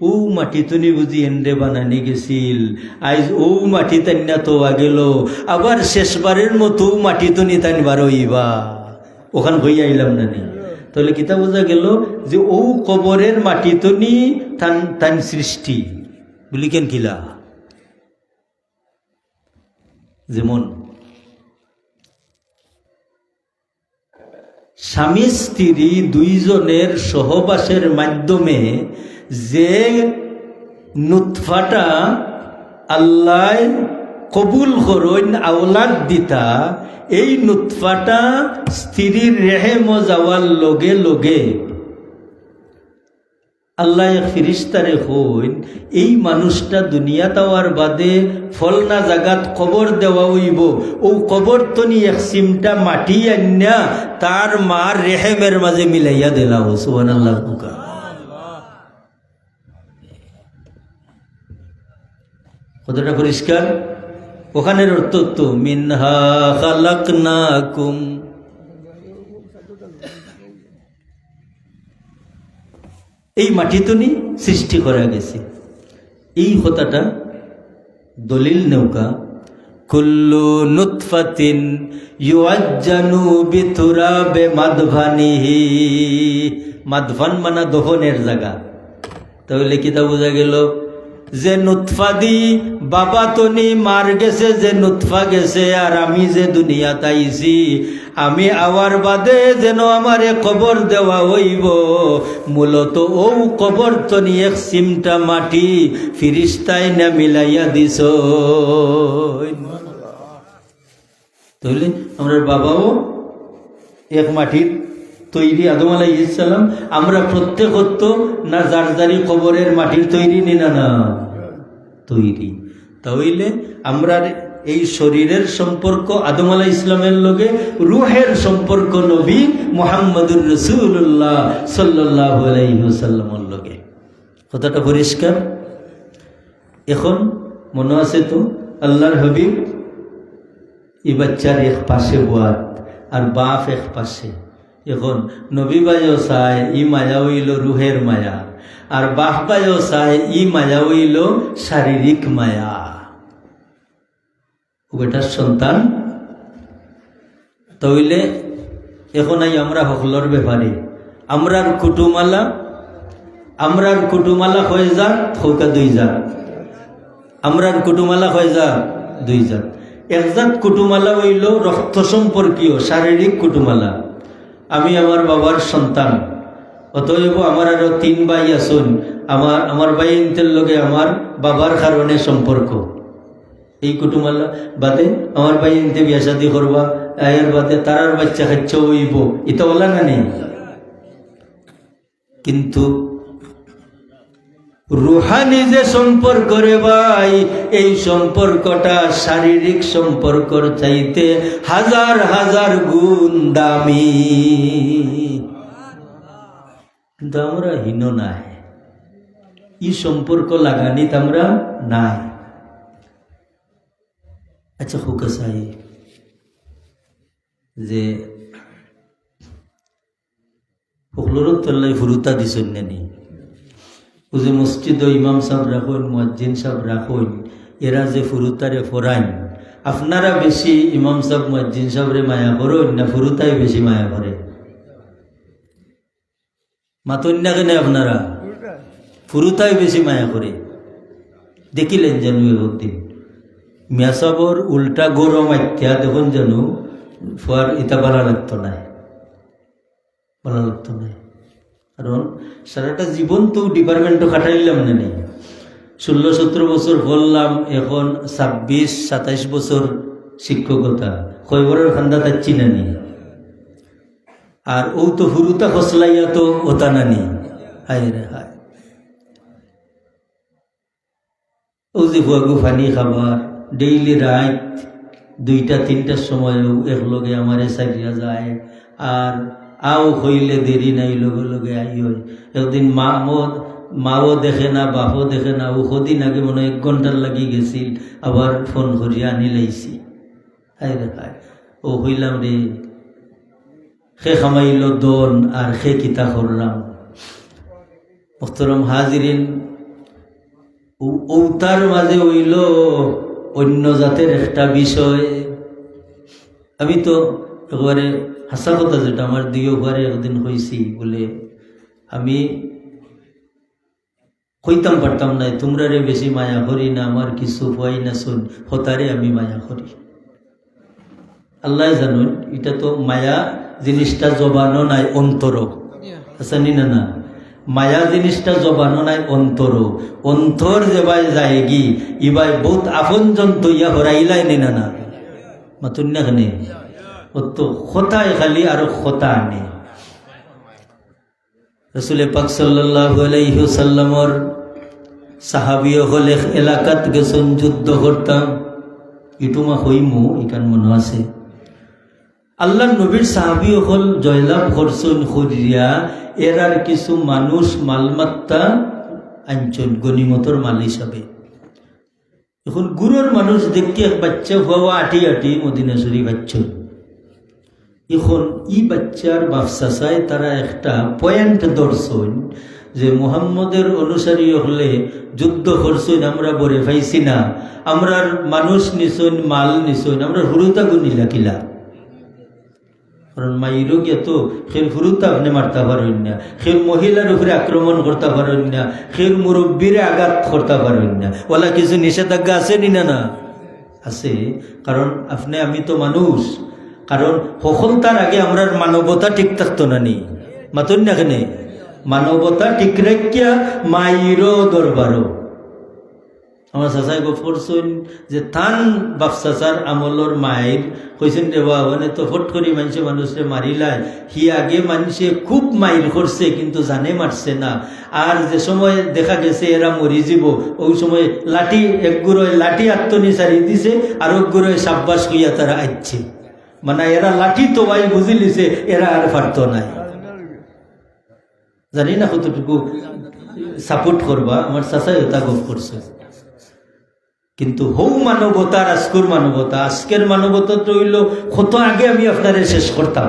ও মাটি তুনি বুঝি এন্ডে বানানি গেছিল, আইজ ও মাটি তান্না তো গেল, আবার শেষবারের মতো মাটি তুনি তানবার হইবা, ওখান হই আইলাম না নি। তাহলে কিতা বোঝা গেল যে ও কবরের মাটি তুনি তান সৃষ্টি বলি কেন কিলা। যেমন স্বামী স্ত্রী দুইজনের সহবাসের মাধ্যমে যে নুতফাটা আল্লাহ কবুল করইন আওলাদ দিতা, এই নুতফাটা স্ত্রীর রেহেম যাওয়ার লগে লগে আল্লাহ ফিরিস্তারে হইন এই মানুষটা দুনিয়া তাওয়ার বাদে ফলনা জাগাত কবর দেওয়া হইব, ও কবর তনি এক সিমটা মাটি আন্যা তার মার রেহেমের মাঝে মিলাইয়া দিলাও। সুবহানাল্লাহ। কতটা পরিষ্কার। ওখানের অর্থ তো মিনহা খালাকনাকুম, এই মাটি তুনি সৃষ্টি করা গেছে। এই কথাটা দলিল নৌকা, কুল্লু নুতফাতিন ইউআজ্জানু বিতুরাবে মাদভানিহি, মাদভান মানা দহনের জায়গা। তাহলে কিতা বোঝা গেল যে নুতফা দি বাবা তনি মার গেছে, যে নুতফা গেছে, আর আমি যে দুনিয়াত আইছি, আমি আওয়ার বাদে যেন আমারে কবর দেওয়া হইব, মূলত ও কবর তনি এক সিমটা মাটি ফিরিস্তায় না মিলাইয়া দিছ। তাহলে আমরা বাবাও এক মাটির তৈরি, আদম আলাইহিস সালাম। আমরা প্রত্যেকত্ব না জারজারি কবরের মাটির তৈরি নি না না তৈরি। তাহলে আমরা এই শরীরের সম্পর্ক আদম আলাইহিস ইসলামের লগে, রুহের সম্পর্ক নবী মুহাম্মদুর রাসূলুল্লাহ সাল্লাল্লাহু আলাইহি ওয়াসাল্লামের লগে। কথাটা পরিষ্কার? এখন মনে আছে তো আল্লাহর হাবিব এই বাচ্চার এক পাশে বাত আর বাপ এক পাশে। এখন নবী ভাইও চায় ই মায়া হইল রুহের মায়া, আর বাপ ভাইও চায় ই মায়া হইল শারীরিক মায়া, বেটার সন্তান। তাইলে এখন আমরা সকলের ব্যাপারে আমরার কুটুমালা হয়ে যাক হৌকা 2 জাত। আমরার কুটুমালা হয়ে যাক 2 জাত। এক জাত কুটুমালা হইল রক্ত সম্পর্কীয় শারীরিক কুটুমালা। আমি আমার বাবার সন্তান, অতএব আমার আরো 3 ভাই আসুন, আমার ভাই ইন্তের লগে আমার বাবার কারণে সম্পর্ক। এই কুটুমালা বাদে আমার ভাই ইনতে বিয়া শাদী করবা, এর বাদে তারার বাচ্চা খাচ্ছা হইব, এটা বলা না নেই। কিন্তু রুহানি যে সম্পর্ক রে ভাই, এই সম্পর্কটা শারীরিক সম্পর্কর চাইতে হাজার হাজার গুণ দামি। কিন্তু আমরা হীন নাই, এই সম্পর্ক লাগানিত আমরা নাই। আচ্ছা হুকা চাই যে সকলের তল্লাই ফুরুতা দিছেন নানি, ও যে মসজিদ ইমাম সাহেব রাখুন, মুয়াজ্জিন সাহেব রাখুন, এরা যে ফুরুতারে ফরাইন, আপনারা বেশি ইমাম সাহেব মুয়াজ্জিন সাহেবরে মায়া করেন না ফুরুতাই বেশি মায়া করে? মাতন না কেন আপনারা? ফুরুতাই বেশি মায়া করে। দেখিলেন যেন একদিন মেসাবর উল্টা গরম আত্যা দেখুন যেন ফুয়ার ইতা ভালো লাগতো না, ভালো লাগতো না। কারণ সারাটা জীবন তো ডিপার্টমেন্টও খাটাইলাম না নেই, 16-17 বছর পড়লাম, এখন 26-27 বছর শিক্ষকতা, কয়বরের খান্দা তাচ্ছি না নি। আর ও তো হুরুতা খসলাইয়া তো ওতা না নি। হায় রে হায়, ও যে ফুয়াগু ফানি খাবার ডেইলি রাত 2টা-3টার সময়ও একলগে আমারে সারিয়া যায়, আর আও হইলে দেরি নাই লগে লগে আই হয়। একদিন মাও দেখে না, বাপও দেখে না, ও কদিন আগে মনে 1 ঘন্টার লাগি গেছিল, আবার ফোন করিয়া আনি লাইছি। হায় রে হায়, ও হইলাম রে, সে খামাইল দন আর সে কিতা করলাম। মোহতরম হাজিরিন, তার মাঝে হইল অন্য জাতের একটা বিষয়। আমি তো একবারে হাসা কথা, যেটা আমার 2 ঘরে একদিন হয়েছি, বলে আমি কইতাম পারতাম না তোমরা রে বেশি মায়া করি না, আমার কিছু হয় না শুন, হতারে আমি মায়া করি। আল্লাহ জানুন, এটা তো মায়া জিনিসটা জবানো নাই, অন্তর আছে নি না? মায়া জিনিসটা জবানো নাই, অন্তর যে ভাই যায় গি ইবাই বহুত আপনজন তৈয়া হরাইলাই নি না মাতুন না কেন? ও তো খতায় খালি আর খতা আনে। রাসূল পাক সাল্লাল্লাহু আলাইহি ওয়াসাল্লামর সাহাবীও হলে এলাকাত গেছেন যুদ্ধ করতাম, ইটুমা হইমু ইকান মনে আছে। আল্লাহ নবীর সাহাবীও হল জয়লাভ করছেন হরিয়া, এর আর কিছু মানুষ মালমাত্তা আনছেন গনিমতর মাল হিসাবে। এখন গুরুর মানুষ দেখতে এক বাচ্চা হওয়া আটি আটি মদিনা শরীফ বাচ্চন। এখন ই বাচ্চার বাপসা চাই তারা একটা পয়েন্ট ধরছেন যে মুহাম্মদের অনুসারী হলে যুদ্ধ করছেন, আমরা বরে পাইছি না, আমরার মানুষ নিছেন, মাল নিছেন, আমরা হুরুতা গুনি লাকিলা। কারণ মাইরও গিয়ে তো খের ফুরুতা আপনি মারতে পারেন না, খের মহিলার উপরে আক্রমণ করতে পারেন না, খের মুরব্বীরে আঘাত করতে পারেন না। ওলা কিছু নিষেধাজ্ঞা আছে নি? না আছে। কারণ আপনি আমি তো মানুষ, কারণ সফলতার আগে আমরা মানবতা ঠিক থাকতো না নি, মাতুন না কেন? মানবতা ঠিক রাখিয়া মাইরও দরবারও। আমার চাচাই গপ করছেন যে তান বাপ চাচার আমলর মায়ের কইছেন রে বাবা মানে তো ফট করি মানুষে মারিলাই, হি আগে মানুষে খুব মাইর করছে কিন্তু জানে মারছে না। আর যে সময় দেখা গেছে এরা মরি যাব, ওই সময় লাঠি এক গুড়োয় লাঠি আত্মনি সারি দিছে আর এক গুড়োয় সাব্বাস হইয়া তারা আইছে। মানে এরা লাঠি তো ভাই বুঝি লিছে, এরা আর পারত নাই। জানি না কতটুকু সাপোর্ট করবা, আমার চাচাই ওটা গপ করছে। কিন্তু হৌ মানবতার আজকের মানবতা, আজকের মানবতা তো হইল কত আগে আমি আপনারে শেষ করতাম,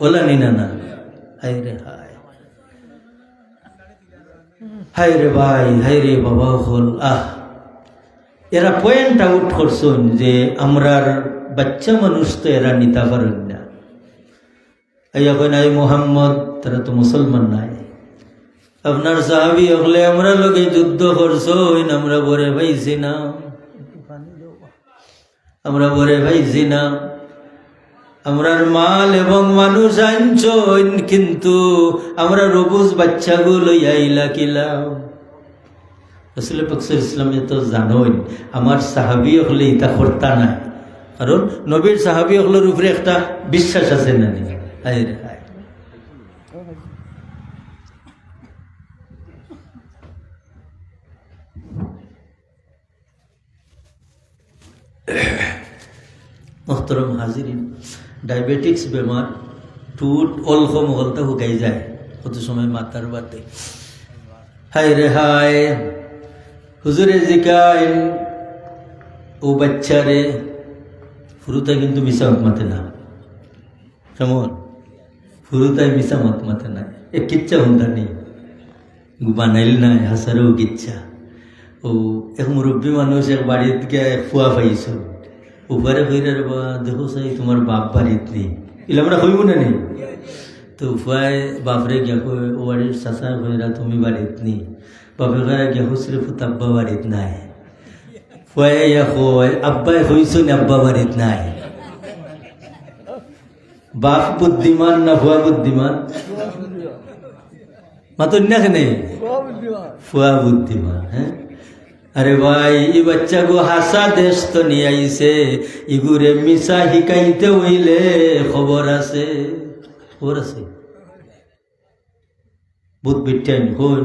বলা নি? না হায় রে হায়, হায় রে ভাই, হায় রে বাবা হল। এরা পয়েন্ট আউট করছেন যে আমরার বাচ্চা মানুষ তো এরা নিতে পারেন না। এখন আই মোহাম্মদ, তারা তো মুসলমান নাই। আপনার সাহাবি হলে আমরা লোকে যুদ্ধ করছইন, আমরা বরে ভাইছি না, আমরা বরে ভাইছি না। আমরার মাল এবং মানুষ আনছইন, কিন্তু আমরা রবুজ বাচ্চাগুলো আইলা কিলাম। রাসূল পাক সাল্লাল্লাহু আলাইহি ওয়াসাল্লাম তো জানোই আমার সাহাবি হলে ইতা করতা নাই, কারণ নবীর সাহাবি হলের উপরে একটা বিশ্বাস আছে না নি? হায় রে হায়। মোহতরম হাজিরিন, ডায়াবেটিক্স বেমার টুট অলখ মগলটা শুকাই যায় কত সময় মাথার বাদে। হায় রে হায়। হুজুরে জিকাইন ও বাচ্চারে ফুরুতা কিন্তু মিশা মাতে না, কেমন ফুরুতায় মিশা মাতে না, এ কিচ্ছা হুন্দা নেই, বানাইল নাই হাসারেও কিচ্ছা। ও এক মুরব্বী মানুষ এক বাড়িতে গিয়ে ফুয়া পাইছ, উপরে কইরা রে বা দেখো চাই তোমার বাপ বাড়িত নেই, এলে আমরা কইব না নেই। তো ফুয়ায় বাপরে গিয়া কই ও বাড়ির চাচা কইরা তুমি বাড়িত নেই, বাপে কইরা গিয়া হুসরে ফুত আব্বা বাড়িত নাই। ফুয়ায় ইয়া কয় আব্বাই হইছো না আব্বা বাড়িত নাই। বাপ বুদ্ধিমান না ফুয়া বুদ্ধিমান? মাতুন না কেন? ফুয়া বুদ্ধিমান। হ্যাঁ আরে ভাই, এই বাচ্চা গো হাসা দেশ তো নিয়ে আইছে, ইগুরে মিশা শিকাইতে হইলে খবর আছে, খবর আছে। বুধ বিটেন হন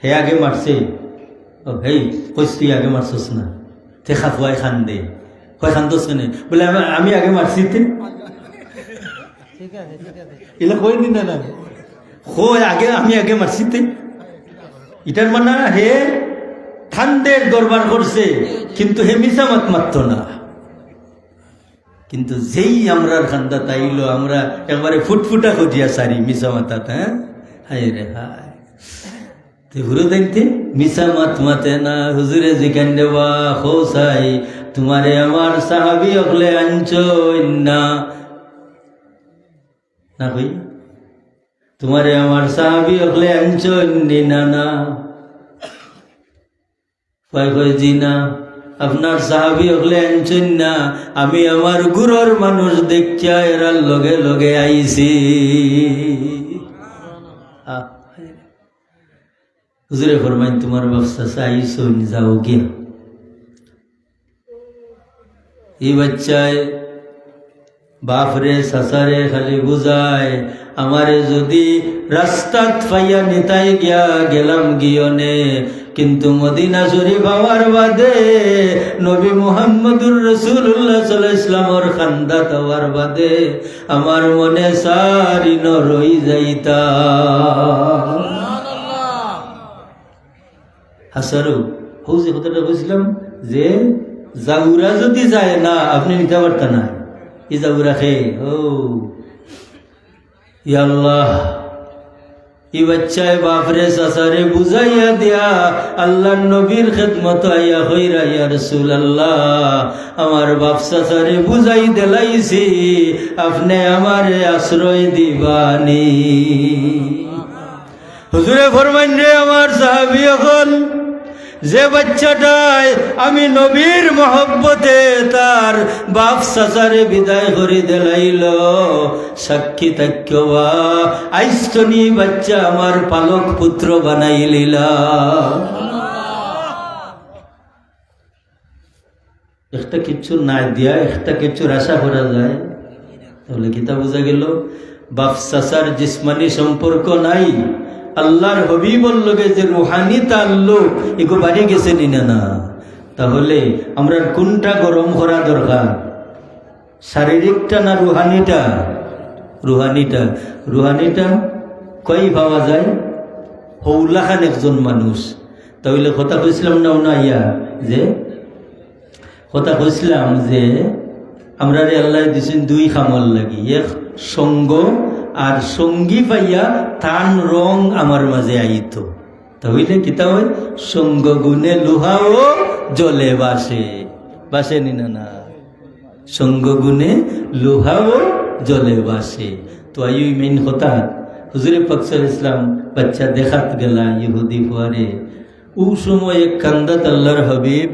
হে আগে মারছে, হেই কইস তুই আগে মারছস না, তে খাফুয়াই খান দে, কয় খান্দস কেন? বলে আমি আগে মারছি। এলা কই নি না কই আগে আমি আগে মারছি। এটার মানে হে ঠান্ডের দরবার করছে, কিন্তু হে মিশা মাত মারত না। কিন্তু যেই আমরা খান্দা তাইলো আমরা একবারে ফুটফুটা খুঁজিয়া সারি মিশা মাতাত। হ্যাঁ হায় রে হায়। হুরু দেখতে মিশা মাত মাতে না। হুজুরে জিজ্ঞান দেবা খোসাই তোমারে আমার সাহাবি হলে আনছো না না কই তোমারে আমার সাহাবি হলে আনছো না না কয় কয় জি না, আপনার সাহাবি হলে আনছেন না, আমি আমার গুরুর মানুষ দেখিয়া এরার লগে লগে আইছি। হুজুরে ফরমাইন তোমার ব্যবসা চাইছো যাও গিয়া। এই বাচ্চায় বাপরে সাসারে খালি বুঝায় আমারে যদি রাস্তাত ফাইয়া নিতাই গিয়া গেলাম গিয়নে, কিন্তু মদিনা শরীফ হওয়ার বাদে নবী মুহাম্মদুর রাসূলুল্লাহ সাল্লাল্লাহু আলাইহি ওয়াসাল্লামের খান্দাত হওয়ার বাদে আমার মনে সারি ন রই যাইতা। হাসারু হৌজে কথাটা বুঝলাম যে জাউরা যদি যায় না আপনি নিতে পারতেন না, ই জাউরা খে ও ইয়া আল্লাহ ই বাচ্চায় বাপরে চাচারে বুঝাইয়া দিয়া আল্লাহর নবীর খেদমত আইয়া হইরা ইয়া রাসূলুল্লাহ আমার বাপ চাচারে বুঝাই দেলাইছি আপনি আমারে আশ্রয় দিবানি। হুজুরে ফরমান রে আমার সাহাবী হল যে বাচ্চাটায় আমি নবীর মহব্বতে তার বাপ চাচারে বিদায় করে দিলাইল সাক্ষী তাক্যবা আইস্তনি বাচ্চা আমার পালক পুত্র বানাইলিলা। একটা কিচ্ছু না দিয়া একটা কিচ্ছুর আশা করা যায়, তাহলে কিতা বোঝা গেল বাপ চাচার জিসমানি সম্পর্ক নাই, আল্লাহর হবিবর লগে যে রুহানি তাল্লুক এগো বাড়ি গেছে নিনা না। তাহলে আমরা কোনটা গরম করা দরকার, শারীরিকটা না রুহানিটা? রুহানিটা। রুহানিটা কই পাওয়া যায়? হৌলাখান একজন মানুষ। তাহলে কথা কইছিলাম না ইয়া যে কথা কইছিলাম যে আমরা আল্লাহ দিছেন দুই খামল লাগি, এক সঙ্গ আর সঙ্গী পাইয়া তান রং আমার মাঝে আইত। তাহলে কিতা হয় সঙ্গ গুণে লোহাও জলে বাসে, বাসে নিনা না সঙ্গ গুণে লোহাও জলে বাসে। তো আই মেইন কথা হুজুরে পাক সাল্লাল্লাহু আলাইহি ওয়াসাল্লাম বাচ্চা দেখাত গেলা ইহুদি ফুয়ারে ও সময় এক কান্দাত আল্লাহর হাবিব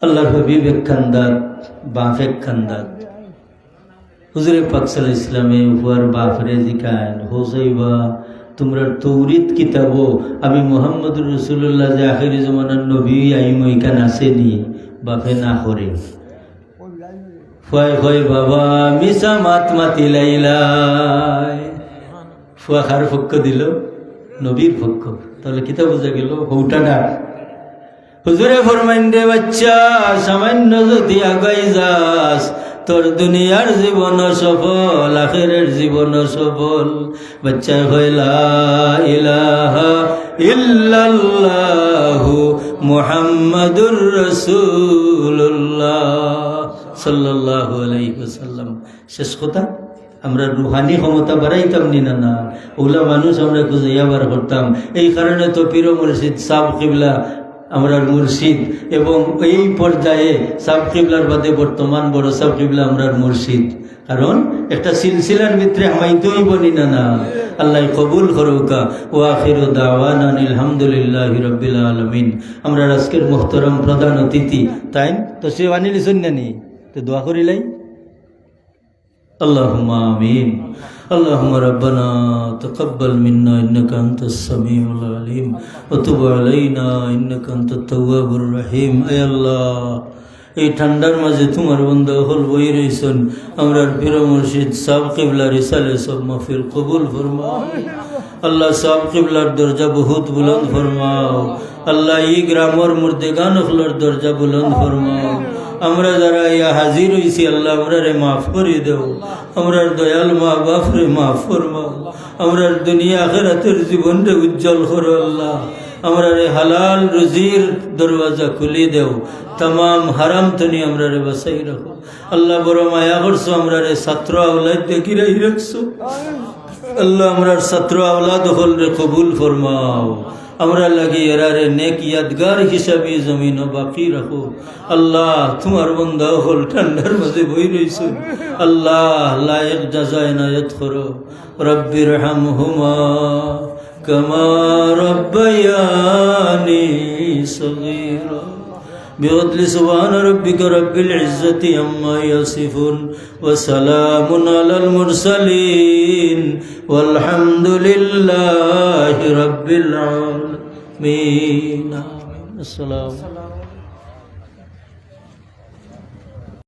আল্লাহর হাবিব এক কান্দাত বাপ এক কান্দাত হুজুরে পাক সাল্লাল্লাহু আলাইহি ওয়াসাল্লামে ফুয়ার বাপরে জিকায় হোসাইবা তোমরা তৌরিত কিতাব আমি মুহাম্মদুর রাসূলুল্লাহ যে আখিরি জামানার নবী আইম ওইখান আসেনি বাপে না করে ফুয়াই কয় বাবা মিছা মাত মাতি লাইলাই। ফুয়া কার পক্ষ দিল? নবীর পক্ষ। তাহলে কিতা বোঝা গেল হৌটাটা হুজুরে ফরমাইন রে বাচ্চা সামান্য যদি আগাই যাস তোর দুনিয়ার জীবন সফল আখিরের জীবন সফল। বাচ্চা কয় লা ইলাহা ইল্লাল্লাহু মুহাম্মাদুর রাসূলুল্লাহ সাল্লাল্লাহু আলাইহি ওয়াসাল্লাম। শেষ কথা আমরা রুহানি ক্ষমতা বাড়াইতাম নিনা না, ওগুলা মানুষ আমরা খুঁজাইয়া বার করতাম। এই কারণে তো পীর মুর্শিদ সাব কিবলা আমরা মুর্শিদ, এবং এই পর্যায়ে সাব কিবলার বাদে বর্তমান বড় সাব কিবলা আমরা মুর্শিদ, কারণ একটা সিলসিলার ভিতরে হামাইতেই বনি না না। আল্লাহ কবুল করুকা। ও আখিরু দাওয়ানা আলহামদুলিল্লাহি রাব্বিল আলামিন। আমরা আজকের মুহতারাম প্রধান অতিথি তাই তো সে আনিলি শুননি তো দোয়া করিলাই। اللهم آمين. اللهم ربنا تقبل منا إنك أنت السميع العليم وتب علينا إنك أنت التواب الرحيم. أي الله এই ঠান্ডার মাঝে তোমার বন্ধা হল বই রইছেন আমরা পীর মুর্শিদ সাব কিবলা রিসালে সব মাহফিল কবুল ফরমাও। আল্লাহ সাব কিবলার দরজা বহুত বুলন্দ ফরমাও। আল্লাহ এই গ্রামের মুর্দেগান হলার দরজা বুলন্দ ফরমাও। আমরা যারা ইয়া হাজির হইছি আল্লাহ আমরারে মাফ করে দেও। আমরার দয়াল মা বাপরে মাফ ফরমাও। আমরার দুনিয়া আখিরাতের জীবনরে উজ্জ্বল করো আল্লাহ। আমরারে হালাল রুজির দরওয়াজা খুলি দেও। तमाम হারাম তনি আমরারে বাঁচাই রাখো আল্লাহ। বড় মায়া করছো আমরারে ছাত্র আওলাদ দেখি রাখছো আল্লাহ। আমরার ছাত্র আওলাদ হল রে কবুল ফরমাও। আমরা লাগি এরারে নেক ইয়াদগার হিসাবে জমিন বাকি রাখো আল্লাহ। তোমার বন্ধা হল ঠান্ডার মাঝে বই রইছো আল্লাহ। লায়েক জাযা ইনায়াত করো। রব্বির হামহুমা কামা রব্বায়ানি সগীরা। بفضل سبحان ربك رب العزة عما يصفون وسلام على المرسلين والحمد لله رب العالمين. السلام